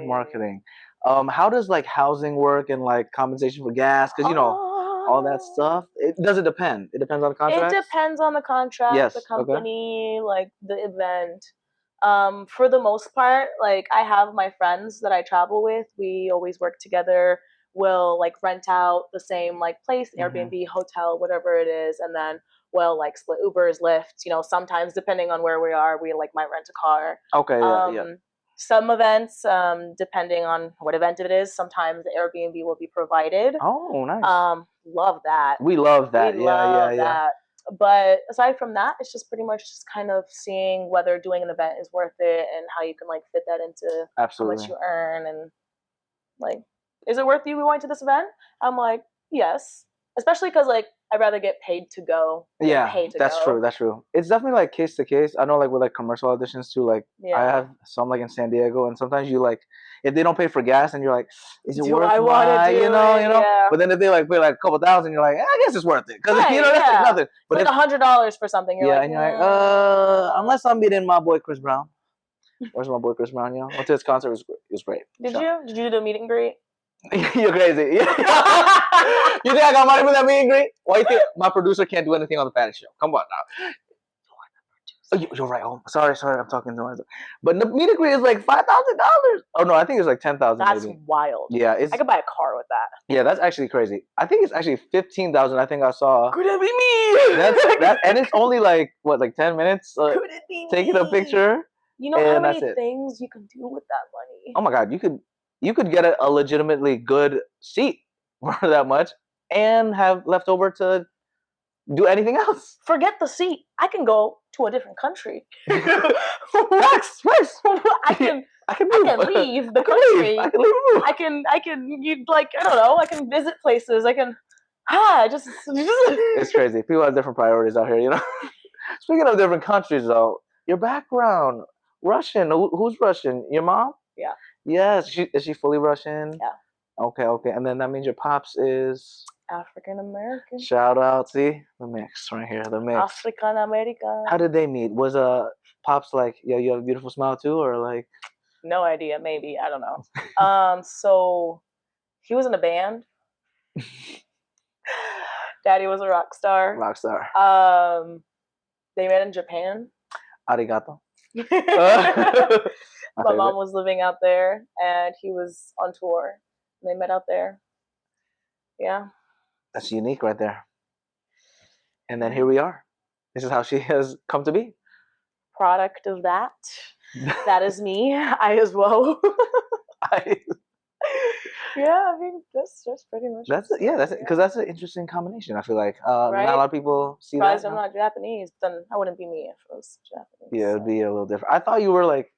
marketing. How does like housing work and like compensation for gas? Because all that stuff. Does it depend? It depends on the contract. It depends on the contract, the company, like the event. For the most part, like I have my friends that I travel with. We always work together. we'll like rent out the same like place, Mhm. Airbnb, hotel, whatever it is, and then we'll like split Ubers, Lyfts. You know, sometimes depending on where we are, we like might rent a car. Okay, yeah. Some events, depending on what event it is, sometimes the Airbnb will be provided. Oh, nice. Love that. We love that. We Yeah, love yeah. that. But aside from that, it's just pretty much just kind of seeing whether doing an event is worth it and how you can like fit that into Absolutely. how much you earn, and like, is it worth you going to this event? I'm like, yes. Especially because like I'd rather get paid to go than pay to that's go. true. That's true. It's definitely like case to case. I know like with like commercial auditions too. Like I have some like in San Diego, and sometimes you like if they don't pay for gas, and you're like, is it worth my, you know? Yeah. But then if they like pay like a couple thousand, you're like, I guess it's worth it because Right, you know that's like nothing. But like $100 for something, you're like, and you're like, unless I'm meeting my boy Chris Brown. Where's my boy Chris Brown? You know, went to his concert. It was great. Did you do the meet and greet? You're crazy. You think I got money for that meet and greet? Why you think my producer can't do anything on the Fantasy Show? Come on now. Oh, you're right. Oh, sorry. I'm talking to myself. But the meet and greet is like $5,000. Oh no, I think it's like 10,000. That's maybe. wild. Yeah, I could buy a car with that. Yeah, that's actually crazy. I think it's actually 15,000. I think I saw. Could it be me? And it's only like what, like 10 minutes? Could it be taking me? a picture. You know how many things you can do with that money? Oh my God, you could get a legitimately good seat for that much and have left over to do anything else. Forget the seat. I can go to a different country. Facts. I can leave the country. I can leave. I don't know. I can visit places. I can just. It's crazy. People have different priorities out here, you know. Speaking of different countries, though, your background, Russian. Who's Russian? Your mom? Yeah. Yes. Is she fully Russian? Yeah. Okay. And then that means your pops is African American. Shout out, see the mix right here, the mix. African American. How did they meet? Was pops like, yeah, you have a beautiful smile too, or like? No idea. Maybe, I don't know. So he was in a band. Daddy was a rock star. They met in Japan. Arigato. My mom was living out there, and he was on tour. And they met out there. Yeah. That's unique right there. And then here we are. This is how she has come to be. Product of that. That is me. I as well. Yeah, I mean that's pretty much. That's it. Because that's an interesting combination. I feel like right? Not a lot of people see Surprised that. I'm not Japanese. Then I wouldn't be me if I was Japanese. Yeah, it'd be a little different. I thought you were like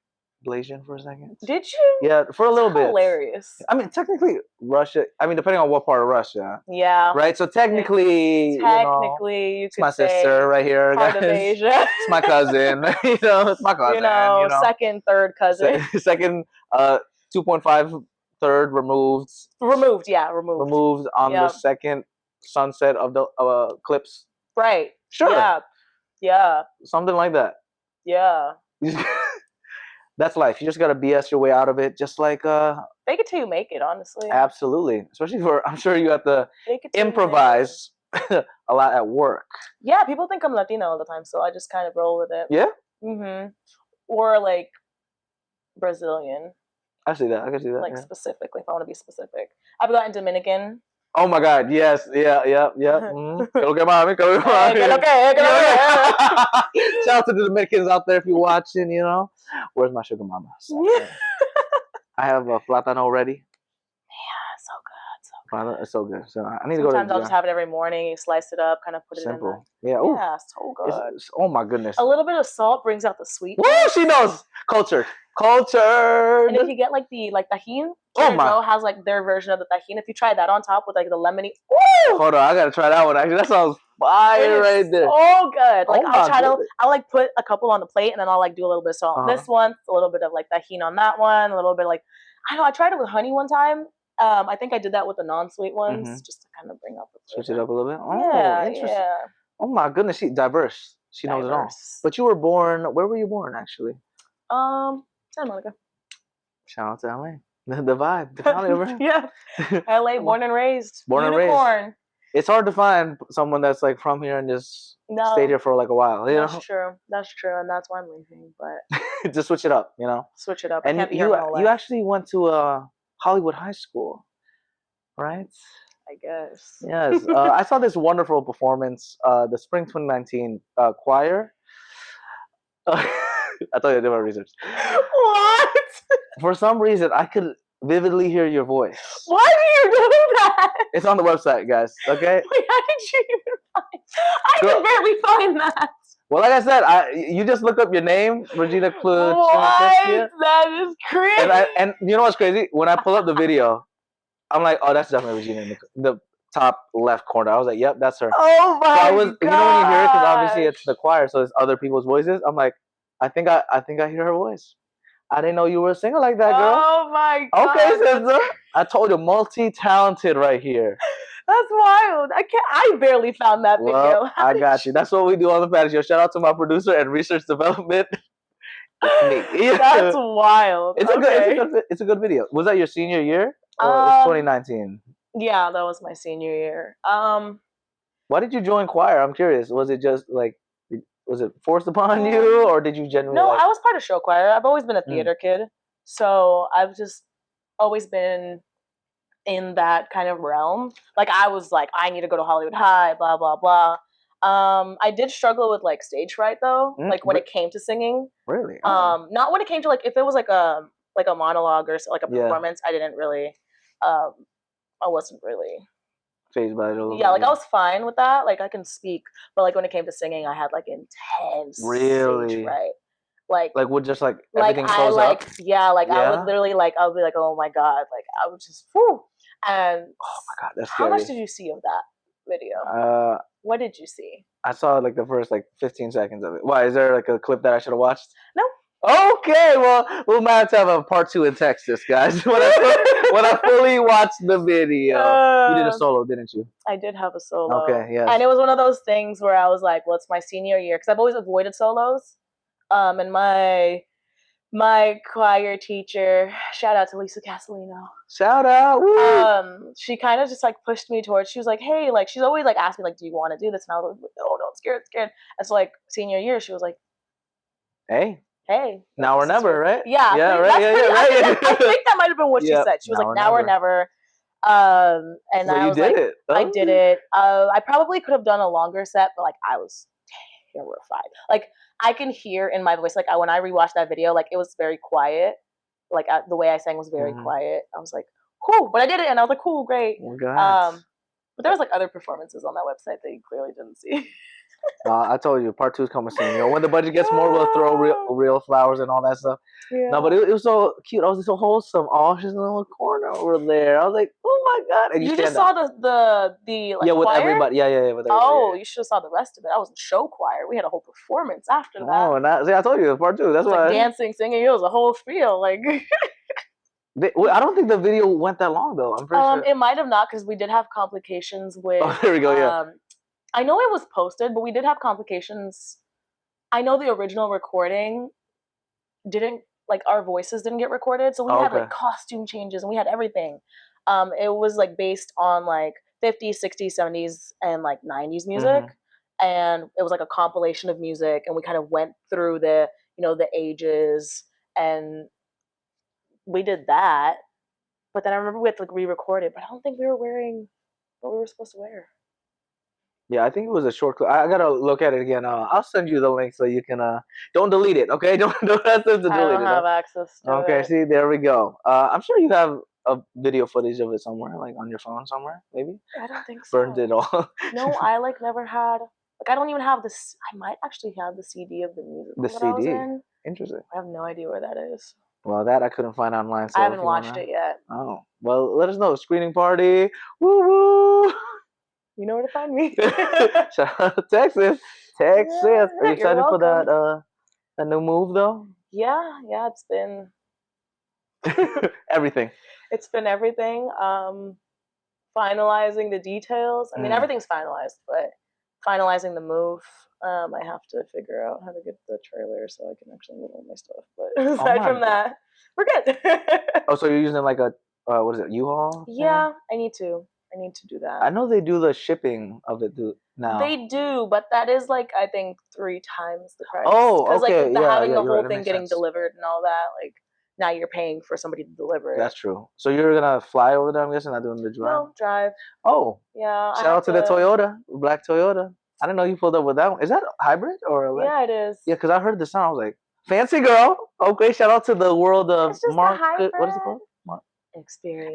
Blasian for a second. Did you? Yeah, for a little bit. Hilarious. I mean, technically, Russia. I mean, depending on what part of Russia. Yeah. Right. So technically, you it's could my say sister right here. Part of Asia. It's my cousin. It's my cousin. Second, third cousin. Second, 2.5 third removed. Removed, yeah, removed. Removed on the second sunset of the eclipse. Right. Sure. Yeah. Something like that. Yeah. That's life. You just gotta BS your way out of it, just like fake it till you make it, honestly. Absolutely. Especially I'm sure you have to improvise a lot at work. Yeah, people think I'm Latina all the time, so I just kind of roll with it. Yeah? Mm-hmm. Or like Brazilian. I see that. I can see that. Like specifically, if I want to be specific. I've gotten Dominican. Oh my God! Yes, yeah. Mm. Shout out to the Dominicans out there if you're watching. You know, where's my sugar mama? So, I have a platano ready. Yeah, it's so good. So I need to go. Sometimes I'll just have it every morning. You slice it up, kind of put Simple. it in there. Yeah. Ooh. Yeah, so good. Oh my goodness. A little bit of salt brings out the sweet. Woo! She knows. Cultured. And if you get like the tajin, Trader has like their version of the tajin. If you try that on top with like the lemony, hold on, I gotta try that one. Actually, that sounds fire right there. Oh, good. Like I'll like put a couple on the plate, and then I'll like do a little bit of salt on this one, a little bit of like tajin on that one, a little bit like I tried it with honey one time. I think I did that with the non-sweet ones, just to kind of bring up the flavor. Switch it up a little bit. Oh, interesting. Yeah. Oh my goodness, she's diverse. She knows it all. But you were born. Where were you born, actually? Santa Monica. Shout out to LA. The vibe. The county over here. Yeah. LA, born and raised. Born and raised. It's hard to find someone that's like from here and just stayed here for like a while. You know? That's true. And that's why I'm leaving. But just switch it up, you know? Switch it up. And you actually went to Hollywood High School. right? I guess. Yes. I saw this wonderful performance, the Spring 2019 choir. I thought you did my research. What? For some reason, I could vividly hear your voice. Why do you do that? It's on the website, guys. Okay. Wait, how did you even find? I can barely find that. Well, like I said, you just look up your name, Regina Kluchevskaia. What? That is crazy. And you know what's crazy? When I pull up the video, I'm like, oh, that's definitely Regina in the top left corner. I was like, yep, that's her. Oh my god! You know when you hear it, because obviously it's the choir, so it's other people's voices. I'm like, I think I hear her voice. I didn't know you were a singer like that, girl. Oh my god! Okay, sister. I told you, multi-talented right here. That's wild. I barely found that video. Well, I got you. That's what we do on the Fantasy Show. Shout out to my producer and research development. It's me. That's wild. It's a good video. Was that your senior year or 2019? Yeah, that was my senior year. Why did you join choir? I'm curious. Was it just like, was it forced upon you, or did you genuinely? No, I was part of show choir. I've always been a theater kid, so I've just always been in that kind of realm. Like I was like, I need to go to Hollywood High, blah blah blah. I did struggle with like stage fright though, like when it came to singing. Really? Not when it came to like if it was like a monologue or like a performance. I didn't really. I wasn't really phased by it a little. Yeah, like I was fine with that. Like I can speak, but like when it came to singing, I had like intense stage fright. Like would just like everything close up? Yeah, like I would literally like I would be like, oh my god, like I would just whew. And oh my god, that's scary. How much did you see of that video? What did you see? I saw like the first like 15 seconds of it. Why, is there like a clip that I should have watched? No. Okay, well, we might have to have a part 2 in Texas, guys. when I fully watched the video. You did a solo, didn't you? I did have a solo. Okay, yes. And it was one of those things where I was like, well, it's my senior year, because I've always avoided solos. And my choir teacher, shout out to Lisa Castellino. Shout out. Woo. She kind of just like pushed me towards. She was like, hey, like she's always like asked me like, do you want to do this? And I was like, oh no, I'm scared. And so like senior year, she was like, hey, now or never, right? Yeah, right. I think that might have been what she said. She was like, now or never. And so I was like, I did it. I probably could have done a longer set, but like I was terrified. Like I can hear in my voice, like when I rewatched that video, like it was very quiet. Like the way I sang was very quiet. I was like, whew, but I did it, and I was like, cool, great. But there was like other performances on that website that you clearly didn't see. I told you, part 2 is coming soon. You know, when the budget gets more, we'll throw real flowers and all that stuff. Yeah. No, but it was so cute. I was so wholesome. Oh, she's in the little corner over there. I was like, oh my god! And you just saw the like, with choir? everybody. Yeah, with everybody. Oh, you should have saw the rest of it. I was in show choir. We had a whole performance after that. Oh, and see, I told you, part 2. That's why. Like dancing, singing. It was a whole spiel. Like. I don't think the video went that long though. I'm pretty sure. It might have not, because we did have complications with. Oh, there we go. Yeah. I know it was posted, but we did have complications. I know the original recording didn't, like, our voices didn't get recorded, so we had like costume changes and we had everything. It was like based on like 50s, 60s, 70s, and like 90s music, and it was like a compilation of music, and we kind of went through the ages, and we did that. But then I remember we had to like re-record it, but I don't think we were wearing what we were supposed to wear. Yeah, I think it was a short clip. I gotta look at it again. I'll send you the link so you can don't delete it, okay? Don't ask them to delete it. I don't have access to it. Okay, see, there we go. I'm sure you have a video footage of it somewhere, like on your phone somewhere, maybe. I don't think so. Burned it all. No, I like never had. Like I don't even have this. I might actually have the CD of the music. The CD. I was in. Interesting. I have no idea where that is. Well, that I couldn't find online. So I haven't watched it yet. Oh, well, let us know. Screening party. Woo woo. You know where to find me. Shout out to Texas. Yeah, are you excited for that new move though? Yeah, it's been everything. It's been everything. Finalizing the details. I mean, everything's finalized, but finalizing the move, I have to figure out how to get the trailer so I can actually move all my stuff. But aside from that, we're good. Oh, so you're using like a what is it, U-Haul? Yeah, I need to do that. I know they do the shipping of it now. They do, but that is like I think 3 times the price. Oh, okay. Because like having the whole right, thing getting delivered and all that, like now you're paying for somebody to deliver it. That's true. So you're gonna fly over there, I'm guessing, not doing the drive? No, drive. Oh. Yeah. Shout out to the Toyota, black Toyota. I didn't know you pulled up with that one. Is that hybrid or electric? Yeah, it is. Yeah, because I heard the sound. I was like, fancy girl. Okay, shout out to the world of market. What is it called?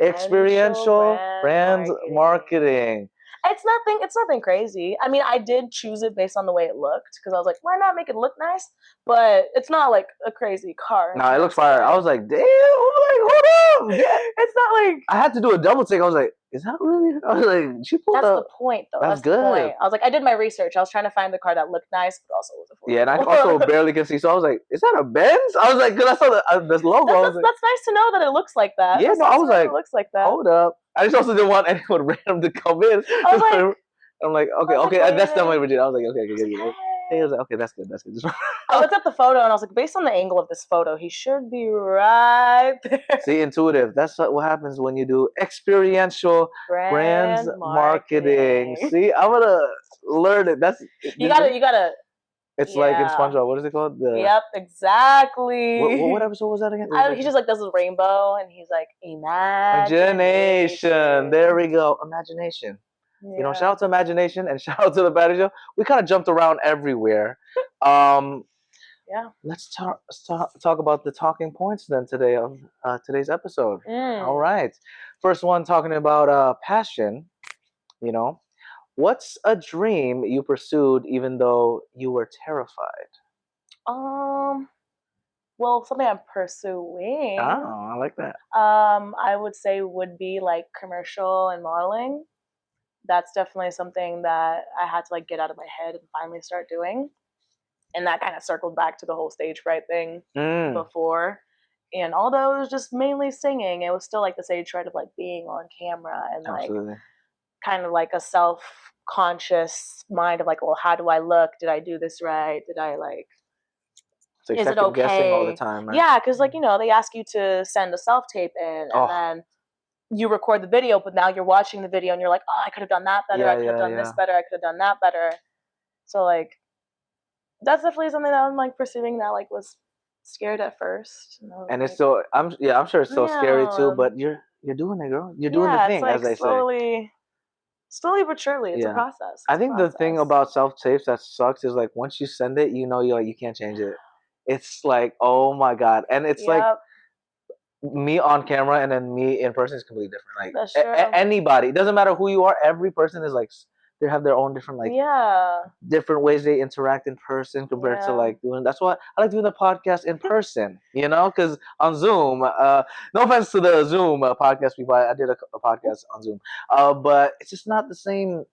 Experiential brand marketing. It's nothing crazy. I mean, I did choose it based on the way it looked because I was like, why not make it look nice? But it's not like a crazy car. No, it looks fire. I was like, damn. I'm like, hold on. Yeah. It's not like I had to do a double take. I was like, is that really? I was like, she pulled that's up. the point, though. That's good. The point. I was like, I did my research. I was trying to find the car that looked nice, but also was affordable. Yeah, and I also barely can see. So I was like, is that a Benz? I was like, because I saw this logo. That's nice to know that it looks like that. Yeah, I was like, it looks like that. Hold up. I just also didn't want anyone random to come in. I'm like, okay, that's not my Regina. I was like, okay. He was like, okay, that's good. I looked at the photo and I was like, based on the angle of this photo, he should be right there. See, intuitive. That's what happens when you do experiential brand marketing. See, I'm gonna learn it. You gotta. It's like in SpongeBob. What is it called? Yep, exactly. What episode was that again? He just like does his rainbow and he's like, imagination. There we go. Imagination. Yeah. You know, shout out to Imagination and shout out to the Battery Show. We kind of jumped around everywhere. Yeah. Let's talk about the talking points then today of today's episode. All right. First one, talking about passion. You know, what's a dream you pursued even though you were terrified? Well, something I'm pursuing. Oh, I like that. I would say would be like commercial and modeling. That's definitely something that I had to like get out of my head and finally start doing. And that kind of circled back to the whole stage fright thing before. And although it was just mainly singing, it was still like the stage fright of like being on camera and like kind of like a self-conscious mind of like, well, how do I look? Did I do this right? Did I like, is it okay? Guessing all the time, right? Yeah, because like, you know, they ask you to send a self-tape in and then you record the video, but now you're watching the video and you're like, oh, I could have done that better. I could have done this better. I could have done that better. So like, that's definitely something that I'm like pursuing that like was scared at first. And it's still, I'm sure it's still scary too, but you're doing it, girl. You're doing the thing, like as they say. Slowly but surely, it's a process. I think the thing about self-tapes that sucks is like once you send it, you know you can't change it. It's like, oh my God. And it's like me on camera and then me in person is completely different. Like anybody, it doesn't matter who you are, every person is like, they have their own different different ways they interact in person compared to like doing. That's why I like doing the podcast in person, you know, because on Zoom, no offense to the Zoom podcast people, I did a podcast on Zoom, but it's just not the same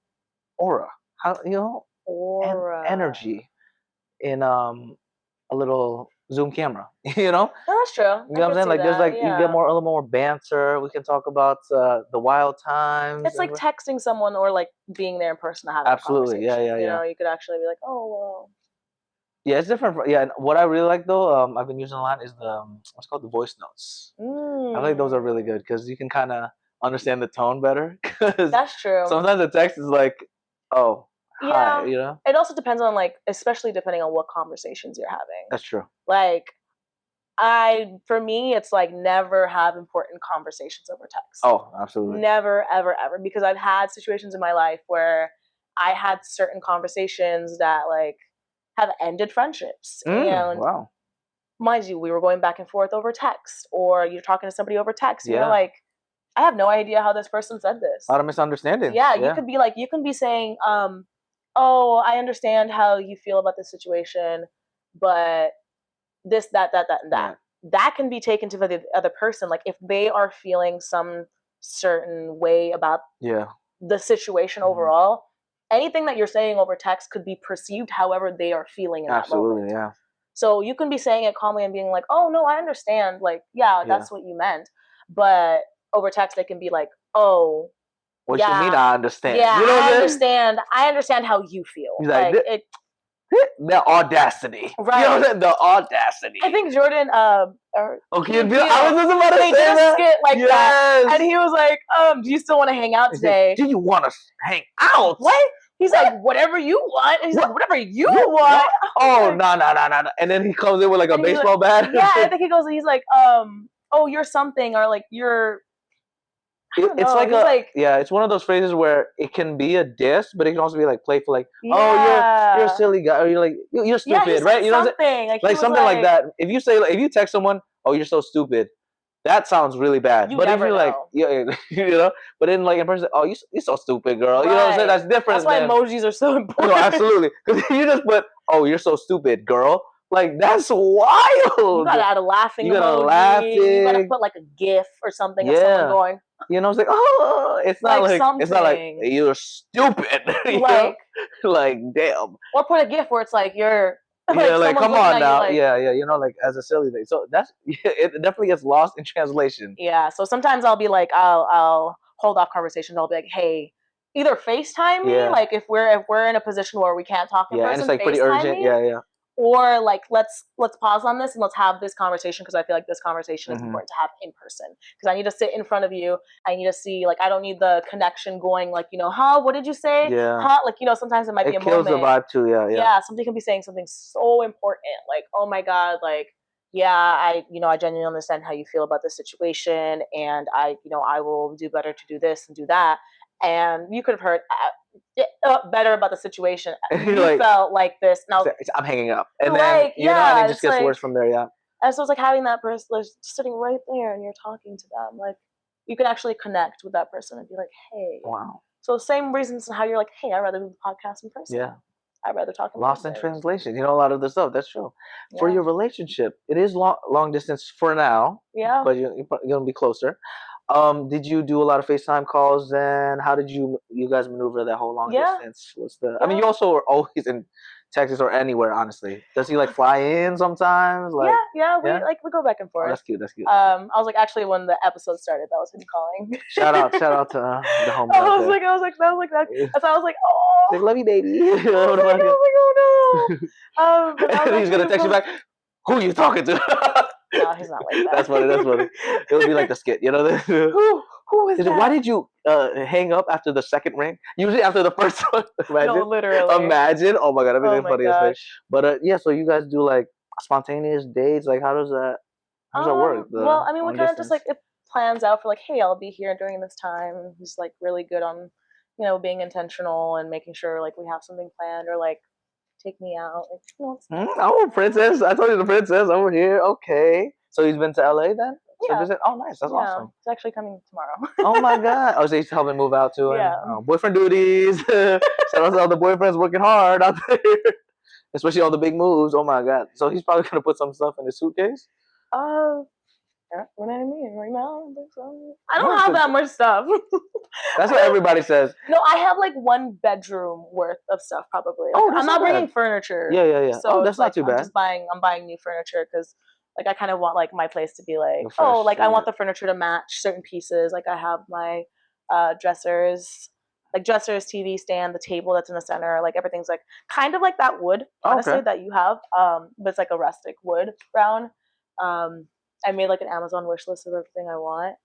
aura. How, you know, energy in a little Zoom camera, you know? No, that's true. You know what I'm saying? Like, there's like, you get a little more banter. We can talk about the wild times. It's like texting someone or like being there in person to have a conversation. You know, you could actually be like, oh, well. Yeah, it's different. Yeah, and what I really like though, I've been using a lot is the, what's called the voice notes. I think those are really good because you can kind of understand the tone better. That's true. Sometimes the text is like, oh. Yeah, hi, you know? It also depends on like, especially depending on what conversations you're having. That's true. Like, for me, it's like never have important conversations over text. Oh, absolutely. Never, ever, ever. Because I've had situations in my life where I had certain conversations that like have ended friendships. And wow. Mind you, we were going back and forth over text, or you're talking to somebody over text. You're like, I have no idea how this person said this. A lot of misunderstandings. Yeah, you could be like, you can be saying, oh, I understand how you feel about this situation, but this, that, and that. Yeah. That can be taken to the other person. Like if they are feeling some certain way about the situation overall, anything that you're saying over text could be perceived however they are feeling in that moment. Yeah. So you can be saying it calmly and being like, oh, no, I understand. Like, that's what you meant. But over text, it can be like, oh, what you mean? I understand. Yeah, you know I understand. I understand how you feel. Like the audacity. Right. You know what I'm saying? The audacity. I think Jordan, I was just about to say did a skit like that. Yes. And he was like, do you still want to hang out today? Do you want to hang out? What? He's like, whatever you want. And he's like, whatever you want. Oh, no. And then he comes in with like a baseball bat. Yeah, I think he goes, he's like, oh, you're something, or like you're. It's it's one of those phrases where it can be a diss, but it can also be like playful, like, you're a silly guy, or you're like, you're stupid, right? You know what I'm saying? Like something like that. If you text someone, oh, you're so stupid, that sounds really bad. But if you're like, but then like in person, oh, you're so stupid, girl. Right. You know what I'm saying? That's different. That's why emojis are so important. No, absolutely. Because you just put, oh, you're so stupid, girl. Like, that's wild. You gotta add a laughing emoji. You gotta put like a GIF or something of someone going. You know, it's like, oh, it's not like you're stupid. Like damn. Or put a GIF where it's like you're. Like come on now. Like as a silly thing. So it definitely gets lost in translation. Yeah. So sometimes I'll be like, I'll hold off conversations. I'll be like, hey, either FaceTime me, like if we're in a position where we can't talk in person, and it's like pretty urgent. Yeah. Or like let's pause on this and let's have this conversation, because I feel like this conversation is important to have in person, because I need to sit in front of you. I need to see, like, I don't need the connection going like, what did you say? Like, sometimes it might be a moment. It kills the vibe too. Yeah, somebody can be saying something so important, like, oh my god, like, I genuinely understand how you feel about this situation, and I will do better to do this and do that, and you could have heard better about the situation. You felt like this. Now I'm hanging up, and then and it just gets worse from there. Yeah. And so it's like having that person sitting right there, and you're talking to them. Like, you can actually connect with that person and be like, "Hey." Wow. So same reasons how you're like, "Hey, I'd rather do the podcast in person." Yeah. I'd rather talk in Lost person. in translation. A lot of the stuff. That's true. Yeah. For your relationship, it is long distance for now. Yeah. But you're gonna be closer. Did you do a lot of FaceTime calls then? How did you guys maneuver that whole long distance? I mean, you also were always in Texas or anywhere, honestly. Does he like fly in sometimes? Like, we go back and forth. Oh, that's cute. I was like, actually, when the episode started, that was him calling. Shout out to the home. I was like that. So I was like, oh, like, love you, baby. I was like, oh no. He's gonna text you back. Who are you talking to? No, he's not like that. That's funny. It would be like the skit, Who is that? Why did you hang up after the second ring? Usually after the first one. Imagine. No, literally. Imagine. Oh my god, that'd be the funniest thing. But so you guys do like spontaneous dates? Like, how does that work? Well, I mean, we kind of just like, it plans out for like, hey, I'll be here during this time. He's like really good on, being intentional and making sure like we have something planned, or like take me out. Like, oh, princess! I told you the princess over here. Okay, so he's been to LA then? Yeah. Visit? Oh, nice. That's awesome. He's actually coming tomorrow. Oh my god! Oh, so he's helping move out too. Yeah. Boyfriend duties. Shout out to all the boyfriends working hard out there, especially all the big moves. Oh my god! So he's probably gonna put some stuff in his suitcase. What I mean, right now, I don't have that much stuff. That's what everybody says. No, I have like one bedroom worth of stuff, probably. Like, I'm not bringing furniture. Yeah. So that's not too bad. I'm buying new furniture because, like, I kind of want like my place to be like, I want the furniture to match certain pieces. Like, I have my dressers, TV stand, the table that's in the center. Like, everything's like kind of like that wood, honestly, that you have. But it's like a rustic wood brown. I made like an Amazon wish list of everything I want,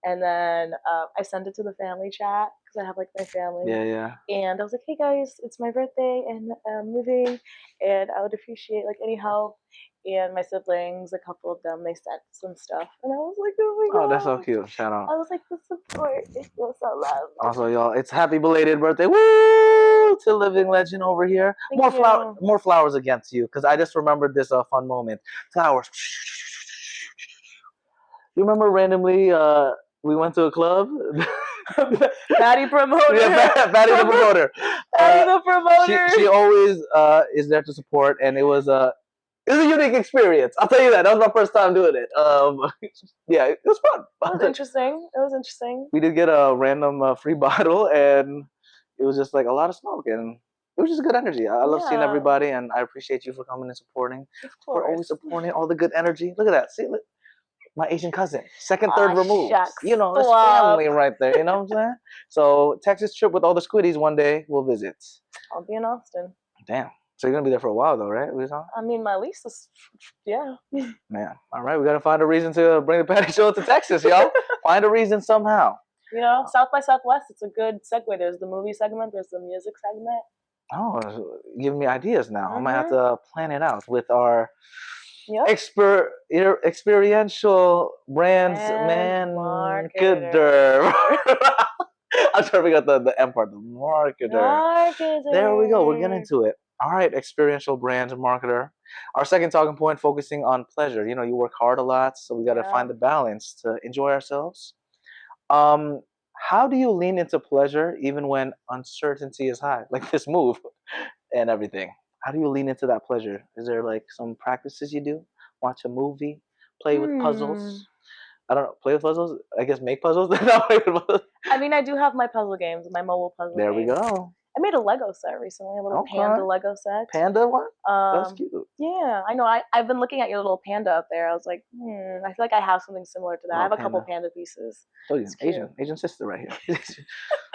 and then I sent it to the family chat because I have like my family. Yeah. And I was like, hey guys, it's my birthday and I'm moving, and I would appreciate like any help. And my siblings, a couple of them, they sent some stuff, and I was like, oh my god. Oh, that's so cute. Shout out. I was like, the support is so love. Also, y'all, it's happy belated birthday. Woo! To living legend over here. More flowers again to you, because I just remembered this fun moment. Flowers. You remember randomly we went to a club? Patty promoter. Yeah, Patty the promoter. Patty the promoter. She always is there to support, and it was a unique experience. I'll tell you that. That was my first time doing it. Yeah, it was fun. It was interesting. We did get a random free bottle, and it was just like a lot of smoke, and it was just good energy. I love seeing everybody, and I appreciate you for coming and supporting. For always supporting all the good energy. Look at that. See, look. My Asian cousin, second, third removed. Shucks. It's family right there. You know what I'm saying? So Texas trip with all the squiddies one day. We'll visit. I'll be in Austin. Damn. So you're gonna be there for a while though, right? I mean, my lease is, Man, all right. We gotta find a reason to bring the Patty Show to Texas, y'all. Find a reason somehow. You know, South by Southwest, it's a good segue. There's the movie segment, there's the music segment. Oh, giving me ideas now. I might have Mm-hmm. to plan it out with our Yep. experiential brands Brand marketer. I'm trying to figure out the M part, the marketer. There we go. We're getting into it. All right, experiential brand marketer. Our second talking point, focusing on pleasure. You know, you work hard a lot, so we got to Yeah. find the balance to enjoy ourselves. How do you lean into pleasure even when uncertainty is high, like this move and everything? How do you lean into that pleasure? Is there like some practices you do? Watch a movie, play with puzzles. I don't know, play with puzzles. I guess make puzzles. Not play with puzzles. I mean, I do have my puzzle games, my mobile puzzle There we games. go. I made a Lego set recently, a little Okay. panda Lego set. Panda one? That's cute. Yeah, I know. I've been looking at your little panda up there. I was like, I feel like I have something similar to that. I have a couple panda pieces. Oh, yeah, It's cute. Asian sister right here.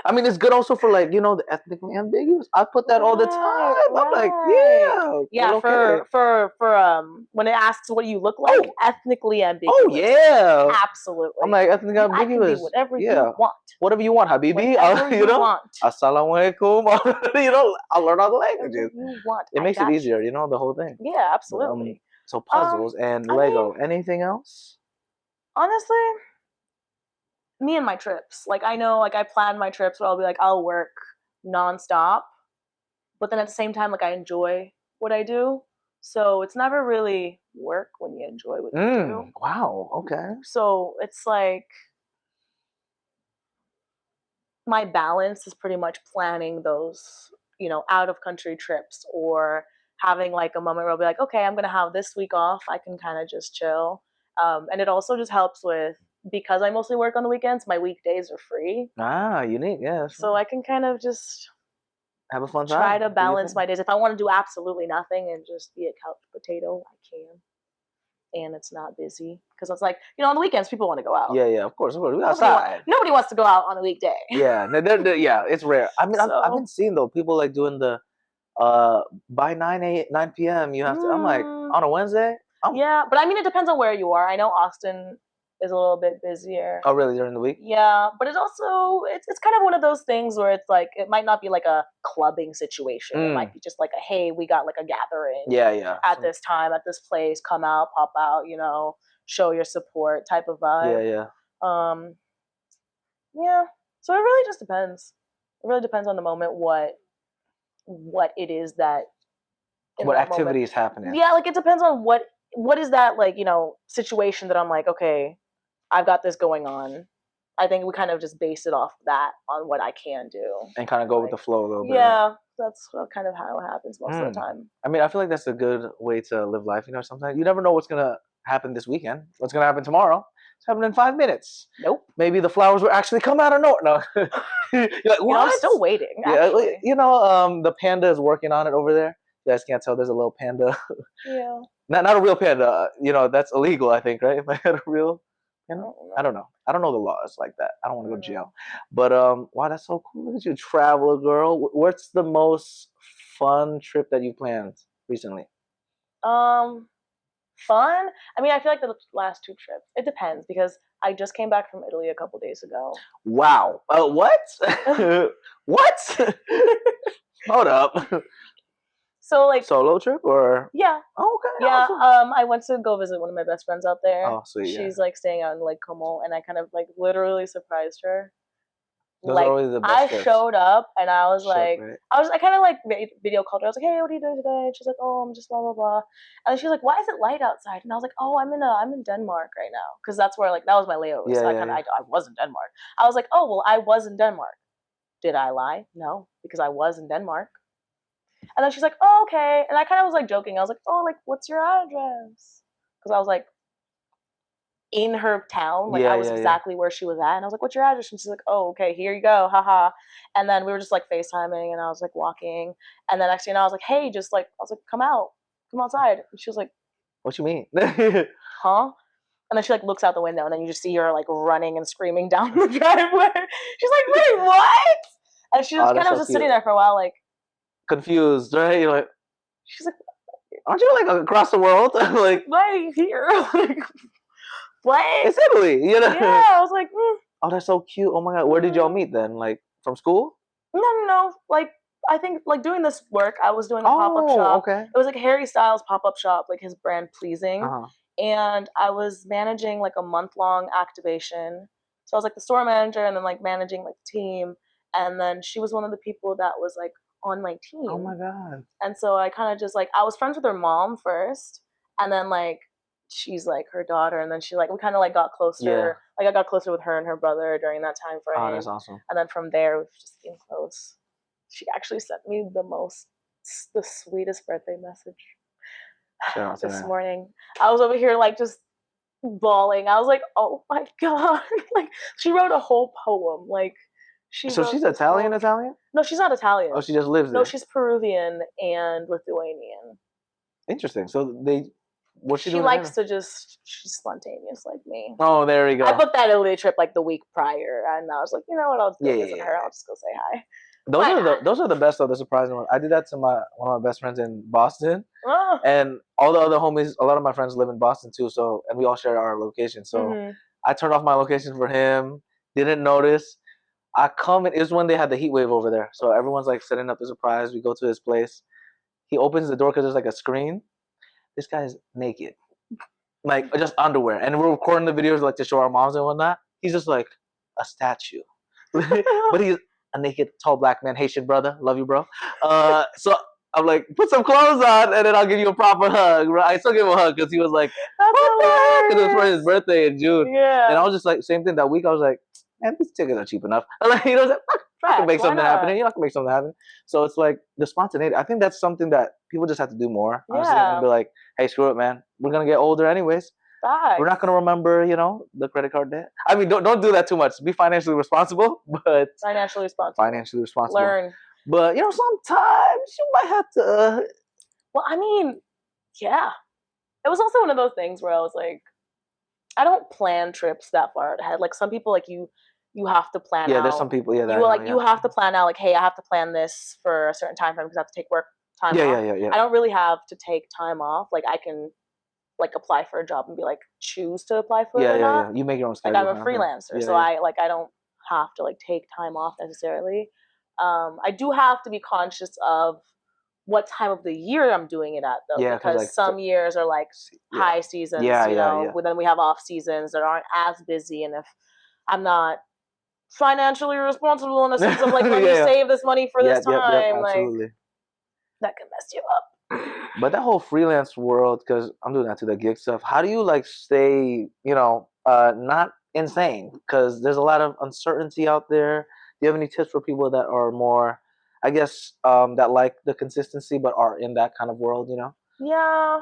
I mean, it's good also for like, you know, the ethnically ambiguous. I put that all the time. I'm like, yeah, okay. for when it asks what you look like, ethnically ambiguous. Oh yeah, absolutely. I'm like ethnically ambiguous. I can be whatever you want. Whatever you want, Habibi. Whatever you know, want. Assalamualaikum. You know, I'll learn all the languages. You want. It makes it easier, you know, the whole thing. Yeah, absolutely. So puzzles and Lego. Anything else? Honestly, me and my trips. Like I know, like I plan my trips where I'll be like, I'll work nonstop, but then at the same time, like I enjoy what I do. So it's never really work when you enjoy what you do. Wow. Okay. So it's like my balance is pretty much planning those, you know, out of country trips or having like a moment where I'll be like, okay, I'm gonna have this week off. I can kind of just chill. And it also just helps with, because I mostly work on the weekends, my weekdays are free. Ah, unique, yes. So I can kind of just have a fun time. Try to balance my days. If I want to do absolutely nothing and just be a couch potato, I can. And it's not busy. Because it's like, you know, on the weekends, people want to go out. Yeah, of course. We're outside. Nobody wants to go out on a weekday. Yeah, yeah, it's rare. I mean, I've been seeing, though, people like doing the, by 9 p.m. you have to, I'm like, on a Wednesday? Yeah, but I mean, it depends on where you are. I know Austin is a little bit busier. Oh, really? During the week? Yeah, but it's also, it's kind of one of those things where it's like, it might not be like a clubbing situation. It might be just like a, hey, we got like a gathering. Yeah. At this time, at this place, come out, pop out, you know, show your support type of vibe. Yeah. Yeah. So it really just depends. It really depends on the moment what it is that. What activity is happening? Yeah, like it depends on what is that, like, you know, situation that I'm like, okay, I've got this going on. I think we kind of just base it off that on what I can do. And kind of go with the flow a little bit. Yeah, that's kind of how it happens most of the time. I mean, I feel like that's a good way to live life. You know, sometimes you never know what's going to happen this weekend. What's going to happen tomorrow. It's happening in 5 minutes. Nope. Maybe the flowers will actually come out of nowhere. No. You're like, what? You know, I'm still waiting. Yeah, you know, the panda is working on it over there. You guys can't tell there's a little panda. Yeah. Not a real panda. You know, that's illegal, I think, right? If I had a real, you know, I don't know. I don't know the laws like that. I don't want to go to jail. But wow, that's so cool. Look at you, traveler girl. What's the most fun trip that you planned recently? Fun? I mean, I feel like the last 2 trips. It depends because I just came back from Italy a couple days ago. Wow. What? What? Hold up. So like solo trip or? Yeah. Oh, okay. Yeah. Awesome. I went to go visit one of my best friends out there. Oh, sweet. She's like staying out in Lake Como, and I kind of like literally surprised her. Those like are always the best I trips. showed up and I was like, right? I kind of like video called her. I was like, hey, what are you doing today? And she's like, oh, I'm just blah blah blah. And she's like, why is it light outside? And I was like, oh, I'm in Denmark right now because that's where like that was my layover. Yeah, so I was in Denmark. I was like, oh well, I was in Denmark. Did I lie? No, because I was in Denmark. And then she's like, oh, okay. And I kind of was like joking. I was like, oh, like, what's your address? Because I was like in her town. Like, I was exactly where she was at. And I was like, what's your address? And she's like, oh, okay, here you go. Haha. And then we were just like FaceTiming and I was like walking. And then next thing you know, I was like, hey, just like, I was like, come outside. And she was like, what you mean? Huh? And then she like looks out the window and then you just see her like running and screaming down the driveway. She's like, wait, what? And she was kind of just sitting there for a while, like, confused, right? You're like, she's like, aren't you like across the world? Like, why are you here? Like, what? It's Italy, you know? Yeah, I was like, Oh, that's so cute. Oh my God. Where did y'all meet then? Like from school? No. Like I think like doing this work, I was doing a pop-up shop. Okay. It was like Harry Styles pop-up shop, like his brand Pleasing. Uh-huh. And I was managing like a month-long activation. So I was like the store manager and then like managing like the team. And then she was one of the people that was like on my team. Oh my God. And so I kind of just like I was friends with her mom first, and then like she's like her daughter, and then she like we kind of like got closer. Yeah. Like I got closer with her and her brother during that time frame. Oh, that's awesome. And then from there we've just been close. She actually sent me the sweetest birthday message Shout out to this that. morning. I was over here like just bawling. I was like, oh my God. Like she wrote a whole poem. Like So she's Italian? No, she's not Italian. Oh, she just lives there. No, she's Peruvian and Lithuanian. Interesting. So what's she She doing? likes to she's spontaneous like me. Oh, there we go. I booked that Italy trip like the week prior, and I was like, you know what, I'll just go visit her. I'll just go say hi. Those are the best though, the surprising ones. I did that to one of my best friends in Boston. Oh. And all the other homies, a lot of my friends live in Boston too, and we all share our location. So I turned off my location for him, didn't notice. I come and it was when they had the heat wave over there. So everyone's like setting up the surprise. We go to his place. He opens the door because there's like a screen. This guy's naked. Like just underwear. And we're recording the videos like to show our moms and whatnot. He's just like a statue. But he's a naked, tall black man, Haitian brother. Love you, bro. So I'm like, put some clothes on, and then I'll give you a proper hug. Right? I still gave him a hug because he was like, what the heck? Because it was for his birthday in June. Yeah. And I was just like, same thing that week. I was like, man, these tickets are cheap enough. Like, you know, I can make something happen. And you know, I can make something happen. So it's like the spontaneity. I think that's something that people just have to do more. Honestly, and be like, hey, screw it, man. We're gonna get older anyways. Facts. We're not gonna remember, you know, the credit card debt. I mean, don't do that too much. Be financially responsible, but financially responsible. Learn. But you know, sometimes you might have to. Well, I mean, yeah. It was also one of those things where I was like, I don't plan trips that far ahead. Like some people, like you have to plan. Yeah, there's some people. Yeah, you have to plan out. Like, hey, I have to plan this for a certain time frame because I have to take work time off. Yeah. I don't really have to take time off. Like I can like apply for a job and be like choose to apply for it or not. You make your own schedule. Like I'm a freelancer, so I don't have to like take time off necessarily. I do have to be conscious of what time of the year I'm doing it at though, because like, some years are like high seasons, you know. Then we have off seasons that aren't as busy, and if I'm not financially responsible in a sense of like let me save this money for this time, like that can mess you up. But that whole freelance world, because I'm doing that to the gig stuff, how do you like stay, you know, not insane? Because there's a lot of uncertainty out there. Do you have any tips for people that are more, I guess, that like the consistency but are in that kind of world, you know? Yeah.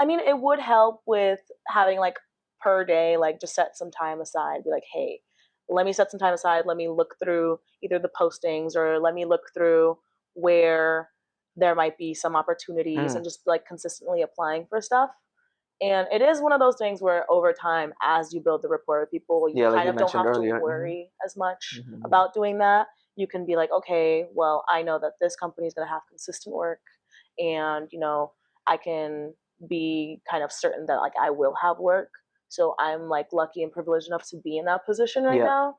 I mean, it would help with having like per day, like just set some time aside. Be like, hey, let me set some time aside. Let me look through either the postings or let me look through where there might be some opportunities and just like consistently applying for stuff. And it is one of those things where over time, as you build the rapport with people, you kind of don't have to worry as much about doing that. You can be like, okay, well, I know that this company is going to have consistent work, and you know, I can be kind of certain that like I will have work. So I'm like lucky and privileged enough to be in that position right now.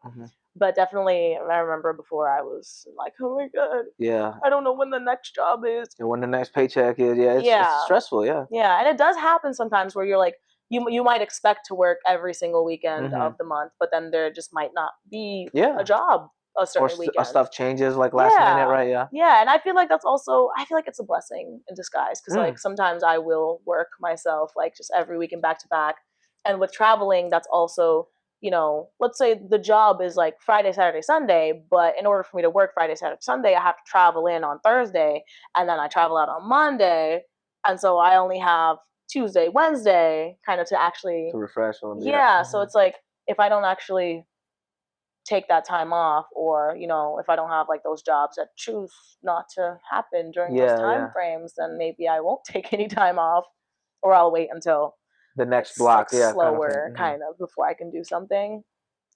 But definitely, I remember before I was like, oh my God. Yeah. I don't know when the next job is. And when the next paycheck is. Yeah, it's stressful, yeah. Yeah, and it does happen sometimes where you're like, you might expect to work every single weekend of the month, but then there just might not be a job a certain weekend. Or stuff changes like last minute, right? Yeah. Yeah, and I feel like that's also, I feel like it's a blessing in disguise because like sometimes I will work myself like just every weekend back to back. And with traveling, that's also, you know, let's say the job is like Friday, Saturday, Sunday, but in order for me to work Friday, Saturday, Sunday, I have to travel in on Thursday, and then I travel out on Monday, and so I only have Tuesday, Wednesday kind of to actually refresh a little bit. Yeah, so it's like if I don't actually take that time off, or you know, if I don't have like those jobs that choose not to happen during those time frames, then maybe I won't take any time off, or I'll wait until the next block, slower kind of before I can do something.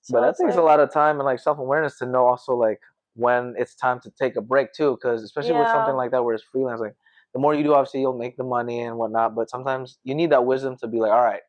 So but that takes like, a lot of time and like self-awareness to know also like when it's time to take a break too, because especially with something like that where it's freelance, like the more you do, obviously you'll make the money and whatnot, but sometimes you need that wisdom to be like, all right,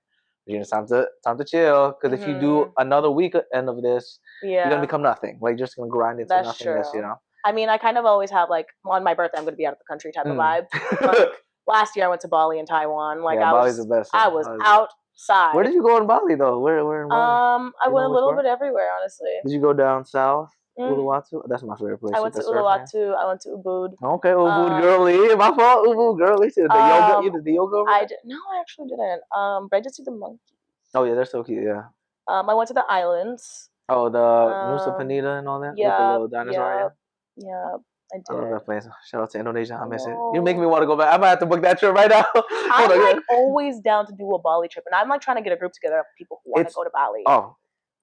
It's time to chill. Because if you do another week end of this, you're gonna become nothing. Like you're just gonna grind into nothingness. True. I mean, I kind of always have like on my birthday, I'm gonna be out of the country type of vibe. Like, last year I went to Bali and Taiwan. Like Bali's the best. I was outside. Where did you go in Bali though? Where in Bali? I went a little bit everywhere, honestly. Did you go down south? Uluwatu? That's my favorite place. I went to Uluwatu. I went to Ubud. Okay, Ubud girly. My fault, Ubud girly. The yoga. You did the yoga over there? No, I actually didn't. But I did see the monkeys. Oh yeah, they're so cute. Yeah. I went to the islands. Oh, the Nusa Penida and all that. Yeah. With the little dinosaur. Yeah. I did. I love that place. Shout out to Indonesia. I miss it. You make me want to go back. I might have to book that trip right now. I'm like always down to do a Bali trip, and I'm like trying to get a group together of people who want to go to Bali. Oh,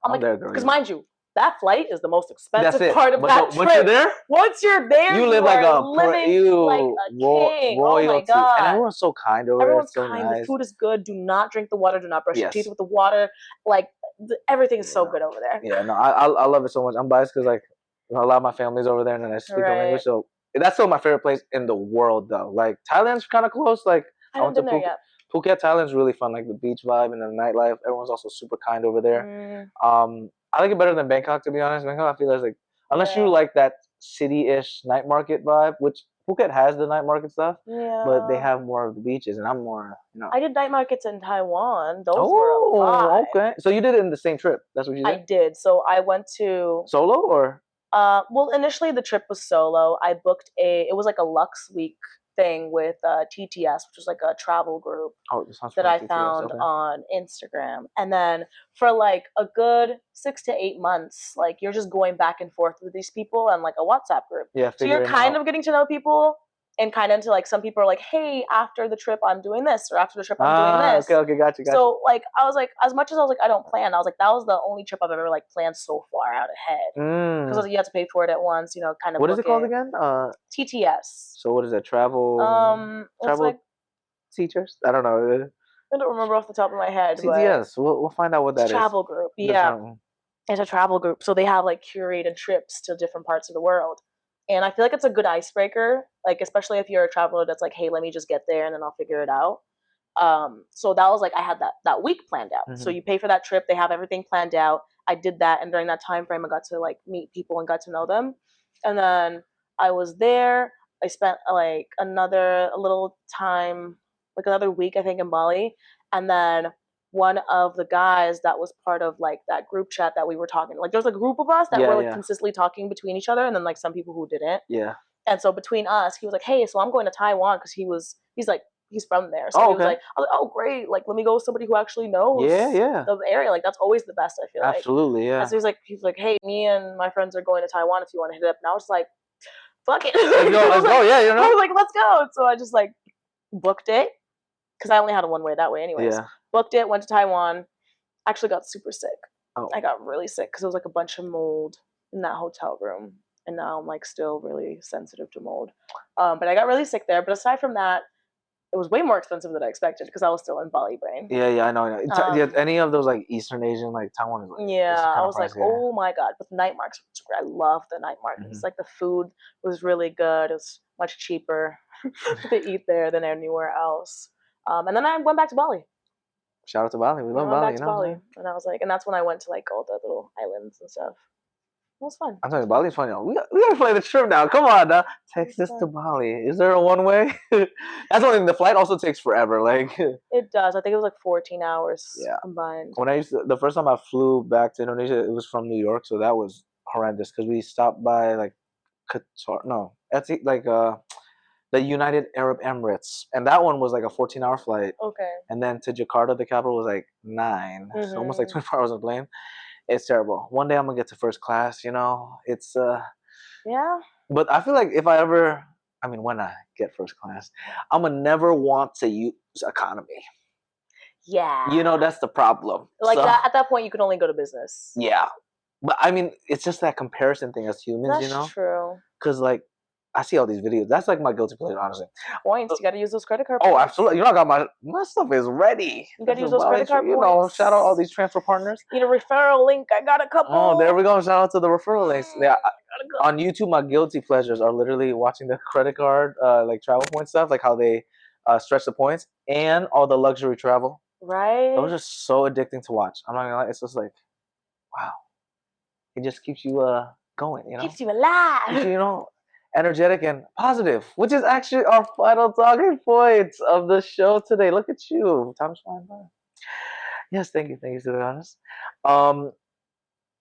I'm like, because mind you, that flight is the most expensive part of that trip. Once you're there, you live like a king. Royalty. Oh my god! And everyone's so kind over there. Everyone's so kind. Nice. The food is good. Do not drink the water. Do not brush your teeth with the water. Like everything is so good over there. Yeah, no, I love it so much. I'm biased because like a lot of my family's over there, and then I speak English, so that's still my favorite place in the world, though. Like Thailand's kind of close. Like I haven't been there yet. Phuket, Thailand's really fun. Like the beach vibe and the nightlife. Everyone's also super kind over there. I like it better than Bangkok, to be honest. Bangkok, I feel like unless you like that city-ish night market vibe, which Phuket has the night market stuff, but they have more of the beaches, and I'm more, I did night markets in Taiwan. Those were a lot. Okay. So you did it in the same trip. That's what you did? I did. So I went to... Solo or? Well, initially the trip was solo. I booked it was like a Lux Week thing with TTS, which was like a travel group that I found on Instagram. And then for like a good 6 to 8 months, like you're just going back and forth with these people and like a WhatsApp group. Yeah, so you're kind of getting to know people and kind of into like some people are like, hey, after the trip I'm doing this, or after the trip I'm doing this. Okay, gotcha. So like I was like, as much as I was like, I don't plan, I was like, that was the only trip I've ever like planned so far out ahead. Because you have to pay for it at once, kind of. What is it called again? TTS. So what is that? Travel like, teachers? I don't know. I don't remember off the top of my head. TTS. We'll find out what that is. Travel group. Yeah. It's a travel group. So they have like curated trips to different parts of the world. And I feel like it's a good icebreaker, like especially if you're a traveler that's like, hey, let me just get there and then I'll figure it out. So that was like I had that week planned out. So you pay for that trip, they have everything planned out. I did that, and during that time frame, I got to like meet people and got to know them. And then I was there. I spent like another week, I think, in Bali, and then one of the guys that was part of like that group chat that we were talking, like there's a group of us that were like consistently talking between each other, and then like some people who didn't. Yeah. And so between us, he was like, hey, so I'm going to Taiwan, because he's from there. So he was like, I was like, oh great, like let me go with somebody who actually knows the area. Like that's always the best, I feel like. Absolutely, yeah. And so he's like, hey, me and my friends are going to Taiwan if you want to hit it up. And I was like, fuck it. Let's go, yeah, I was like, let's go. So I just like booked it, because I only had a one way that way anyways. Yeah. Booked it, went to Taiwan, actually got super sick. I got really sick because it was like a bunch of mold in that hotel room. And now I'm like still really sensitive to mold. But I got really sick there. But aside from that, it was way more expensive than I expected because I was still in Bali brain. Yeah, I know. Any of those like Eastern Asian, like Taiwan is like. Yeah, I was like, oh my god. But the night markets, I love the night markets. Like the food was really good. It was much cheaper to eat there than anywhere else. And then I went back to Bali. Shout out to Bali. We love Bali. Back to Bali. And I was like, and that's when I went to like all the little islands and stuff. It was fun. I'm telling you, Bali's fun. We gotta play the trip now. Come on, now. Texas to Bali. Is there a one way? That's one thing. The flight also takes forever. Like it does. I think it was like 14 hours combined. When the first time I flew back to Indonesia, it was from New York, so that was horrendous because we stopped by like Qatar. No, that's like the United Arab Emirates, and that one was like a 14-hour flight. Okay. And then to Jakarta, the capital, was like 9, so almost like 24 hours on a plane. It's terrible. One day I'm gonna get to first class. It's yeah. But I feel like if when I get first class, I'm gonna never want to use economy. Yeah. That's the problem. Like at that point, you can only go to business. Yeah, but I mean, it's just that comparison thing as humans. That's true. Because like. I see all these videos. That's like my guilty pleasure, honestly. Points. You got to use those credit card points. Oh, absolutely. I got my stuff is ready. You got to use those credit card points. Shout out all these transfer partners. Need a referral link. I got a couple. Oh, there we go. Shout out to the referral links. Yeah. On YouTube, my guilty pleasures are literally watching the credit card, like travel point stuff, like how they stretch the points, and all the luxury travel. Right? Those are so addicting to watch. I'm not gonna lie. It's just like, wow. It just keeps you going, you know? Keeps you alive. Keeps you, energetic and positive, which is actually our final talking points of the show today. Look at you. Time's flying by. Yes, thank you. Thank you, to be honest.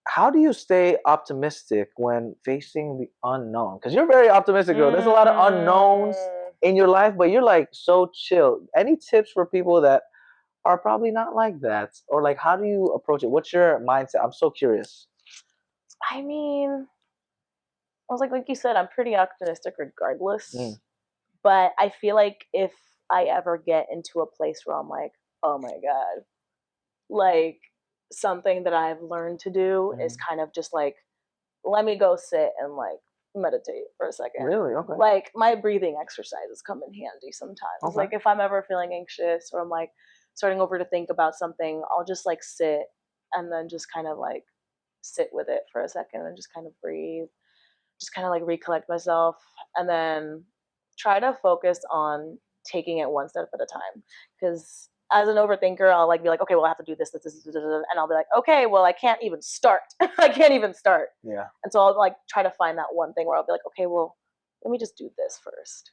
How do you stay optimistic when facing the unknown? Because you're very optimistic, girl. There's a lot of unknowns in your life, but you're like so chill. Any tips for people that are probably not like that? Or like, how do you approach it? What's your mindset? I'm so curious. I mean, I was like you said, I'm pretty optimistic regardless. But I feel like if I ever get into a place where I'm like, oh my God, like something that I've learned to do is kind of just like, let me go sit and like meditate for a second. Really? Okay. Like my breathing exercises come in handy sometimes. Okay. Like if I'm ever feeling anxious or I'm like starting over to think about something, I'll just like sit and then just kind of like sit with it for a second and just kind of breathe, just kind of like recollect myself, and then try to focus on taking it one step at a time. Because as an overthinker, I'll like be like, okay, well, I have to do this, and I'll be like, okay, well, I can't even start. I can't even start. Yeah. And so I'll like try to find that one thing where I'll be like, okay, well, let me just do this first,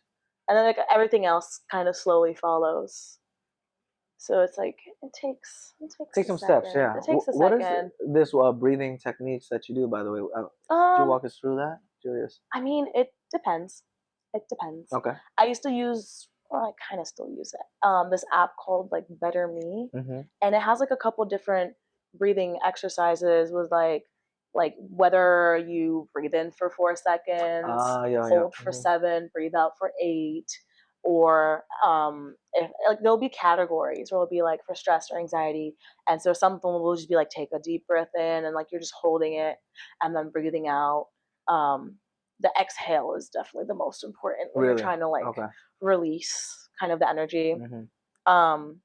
and then like everything else kind of slowly follows. So it's like it takes Take some steps. Yeah. It takes a What is second. this breathing techniques that you do, by the way? Could you walk us through that? Curious. I mean, it depends. It depends. Okay. I used to use, or I kind of still use it. This app called like Better Me, and it has like a couple different breathing exercises. With like whether you breathe in for 4 seconds, hold for 7, breathe out for 8, or if like there'll be categories where it'll be like for stress or anxiety, and so something will just be like take a deep breath in and like you're just holding it and then breathing out. The exhale is definitely the most important when you're trying to like release kind of the energy. And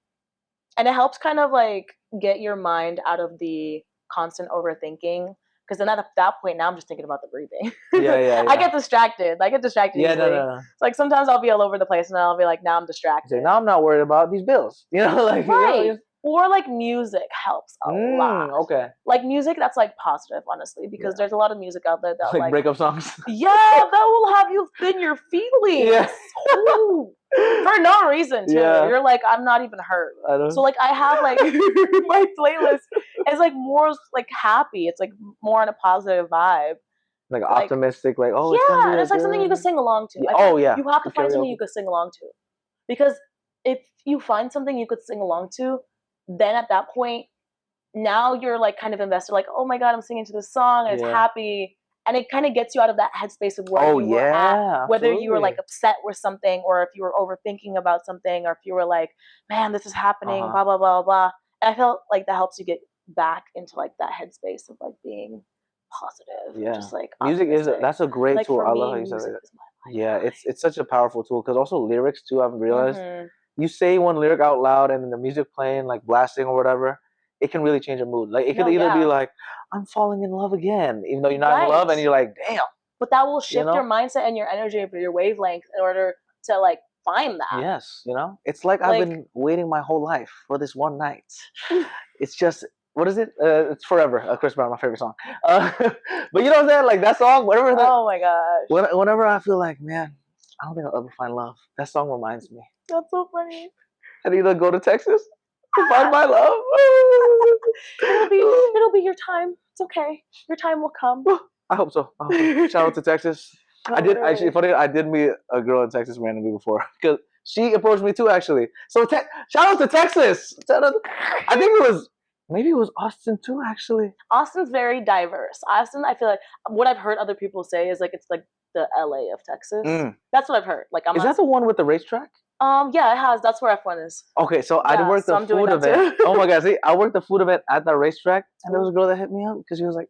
it helps kind of like get your mind out of the constant overthinking, because then at that point now I'm just thinking about the breathing. Yeah. I get distracted Yeah, easily. no. It's like sometimes I'll be all over the place and I'll be like, now I'm distracted. Now I'm not worried about these bills. Like right. Or like music helps a lot. Okay. Like music that's like positive, honestly, because there's a lot of music out there that like breakup songs. Yeah, that will have you spin your feelings. Yeah. For no reason too. Yeah. You're like, I'm not even hurt. So like I have like my playlist is like more like happy. It's like more on a positive vibe. Like optimistic, like yeah, it's and it's like something you can sing along to. Yeah. You have to find something you could sing along to, because if you find something you could sing along to, then at that point, now you're like kind of invested. Like, oh my God, I'm singing to this song, and it's happy, and it kind of gets you out of that headspace of where you were at, whether you were like upset with something, or if you were overthinking about something, or if you were like, man, this is happening, blah blah blah blah. And I felt like that helps you get back into like that headspace of like being positive. Yeah, just like music that's a great tool. I love how you said it. Yeah, it's such a powerful tool, because also lyrics too. I've realized you say one lyric out loud and then the music playing, like blasting or whatever, it can really change your mood. Like it could either be like, I'm falling in love again, even though you're not in love, and you're like, damn. But that will shift your mindset and your energy and your wavelength in order to like find that. Yes, it's like I've been waiting my whole life for this one night. It's just, what is it? It's Forever. Chris Brown, my favorite song. But you know what I'm saying? Like that song, whatever. Oh my gosh. Whenever I feel like, man, I don't think I'll ever find love, that song reminds me. That's so funny. I need to go to Texas to find my love. It'll be your time. It's okay. Your time will come. I hope so. Shout out to Texas. I did actually. Funny, I did meet a girl in Texas randomly before, because she approached me too. Actually, so shout out to Texas. I think maybe it was Austin too. Actually, Austin's very diverse. Austin, I feel like what I've heard other people say is like it's like the LA of Texas. That's what I've heard. Like, is that the one with the racetrack? Yeah, it has. That's where F1 is. Okay, so I did work the food event. Oh my God, see, I worked the food event at the racetrack, and there was a girl that hit me up because she was like,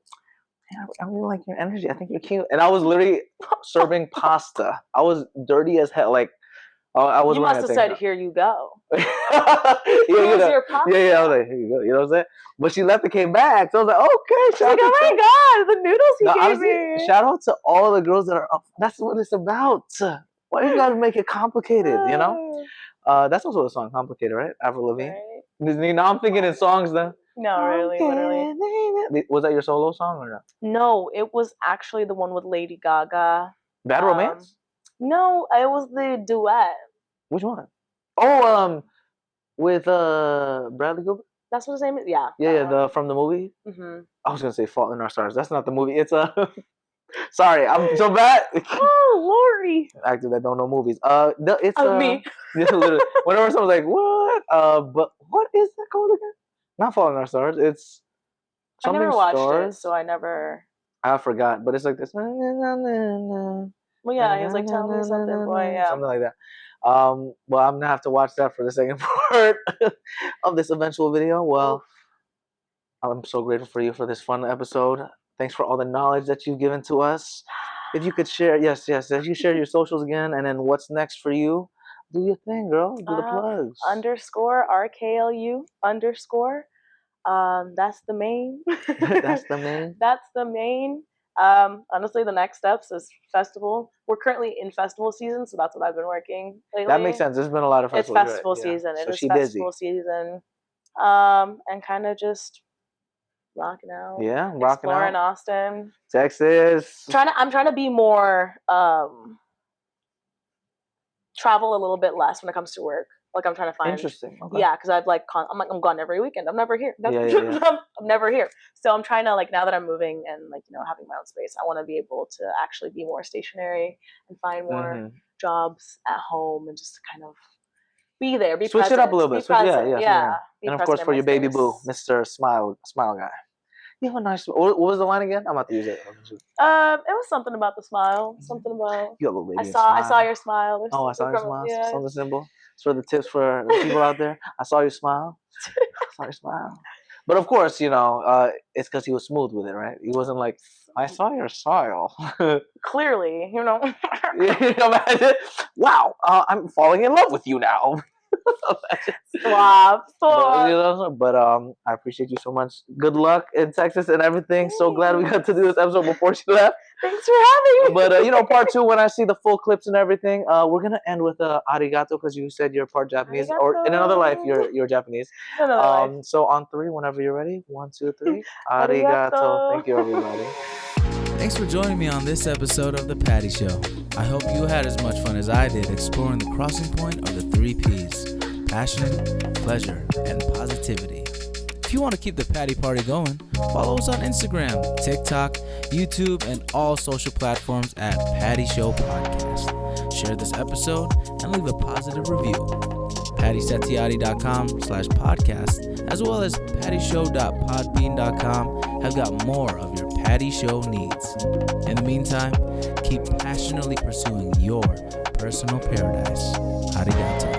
"Man, I really like your energy. I think you're cute." And I was literally serving pasta. I was dirty as hell. Like, I was. You must have said, "Here you go." Yeah. I was like, "Here you go." You know what I'm saying? But she left and came back, so I was like, "Okay." She's like, "Oh my God, the noodles he gave me." Shout out to all the girls that are up. That's what it's about. Why you gotta make it complicated? That's also the song "Complicated," right? Avril Lavigne. Right. Now I'm thinking in songs then. No, really, literally. Was that your solo song or not? No, it was actually the one with Lady Gaga. Bad Romance? No, it was the duet. Which one? Oh, with Bradley Cooper? That's what his name is? Yeah. Yeah, from the movie? Mm-hmm. I was gonna say Fault in Our Stars. That's not the movie. It's sorry, I'm so bad. Oh, Lori. Actors that don't know movies. It's Me. Yeah, literally. Whenever someone's like, what? But what is that called again? Not Fault in Our Stars. It's I something never watched stars. it, so I never. I forgot, but it's like this. Well, yeah, he was like, tell me something, boy. Yeah. Something like that. Well, I'm gonna have to watch that for the second part of this eventual video. Well, I'm so grateful for you for this fun episode. Thanks for all the knowledge that you've given to us. If you could share, yes, if you share your socials again, and then what's next for you, do your thing, girl. Do the plugs. _RKLU_. That's the main. That's the main. That's the main. Honestly, the next steps is festival. We're currently in festival season, so that's what I've been working lately. That makes sense. There's been a lot of festivals. It's festival season. Yeah. It is festival season. And kind of just rocking out. Yeah, rocking out. Exploring Austin, Texas. I'm trying to be more travel a little bit less when it comes to work. Like I'm trying to find interesting. Okay. Yeah, because I'm gone every weekend. I'm never here. Yeah. I'm never here. So I'm trying to now that I'm moving and having my own space, I want to be able to actually be more stationary and find more jobs at home and just kind of be there. Switch present, it up a little bit. Yeah. And of course for your baby boo, Mr. Smile Guy. You have a nice. What was the line again? I'm about to use it. It was something about the smile. Something about. You have a lady. I saw your smile. I saw your smile. Yeah. Something simple. It's for the tips for the people out there. I saw you smile. I saw you smile. But of course, it's because he was smooth with it, right? He wasn't like, I saw your smile. Clearly, Imagine, wow, I'm falling in love with you now. Stop. But I appreciate you so much. Good luck in Texas and everything. So glad we got to do this episode before she left. Thanks for having me. But part 2, when I see the full clips and everything, we're gonna end with arigato because you said you're part Japanese, arigato. Or in another life you're Japanese. So on 3, whenever you're ready, 1, 2, 3. Arigato. Thank you, everybody. Thanks for joining me on this episode of The Patty Show. I hope you had as much fun as I did exploring the crossing point of the 3 Ps: passion, pleasure, and positivity. If you want to keep the Patty Party going, follow us on Instagram, TikTok, YouTube, and all social platforms at Patty Show Podcast. Share this episode and leave a positive review. PattySetiati.com/podcast, as well as PattyShow.podbean.com have got more of your Patty Show needs. In the meantime, keep passionately pursuing your personal paradise. Arigato.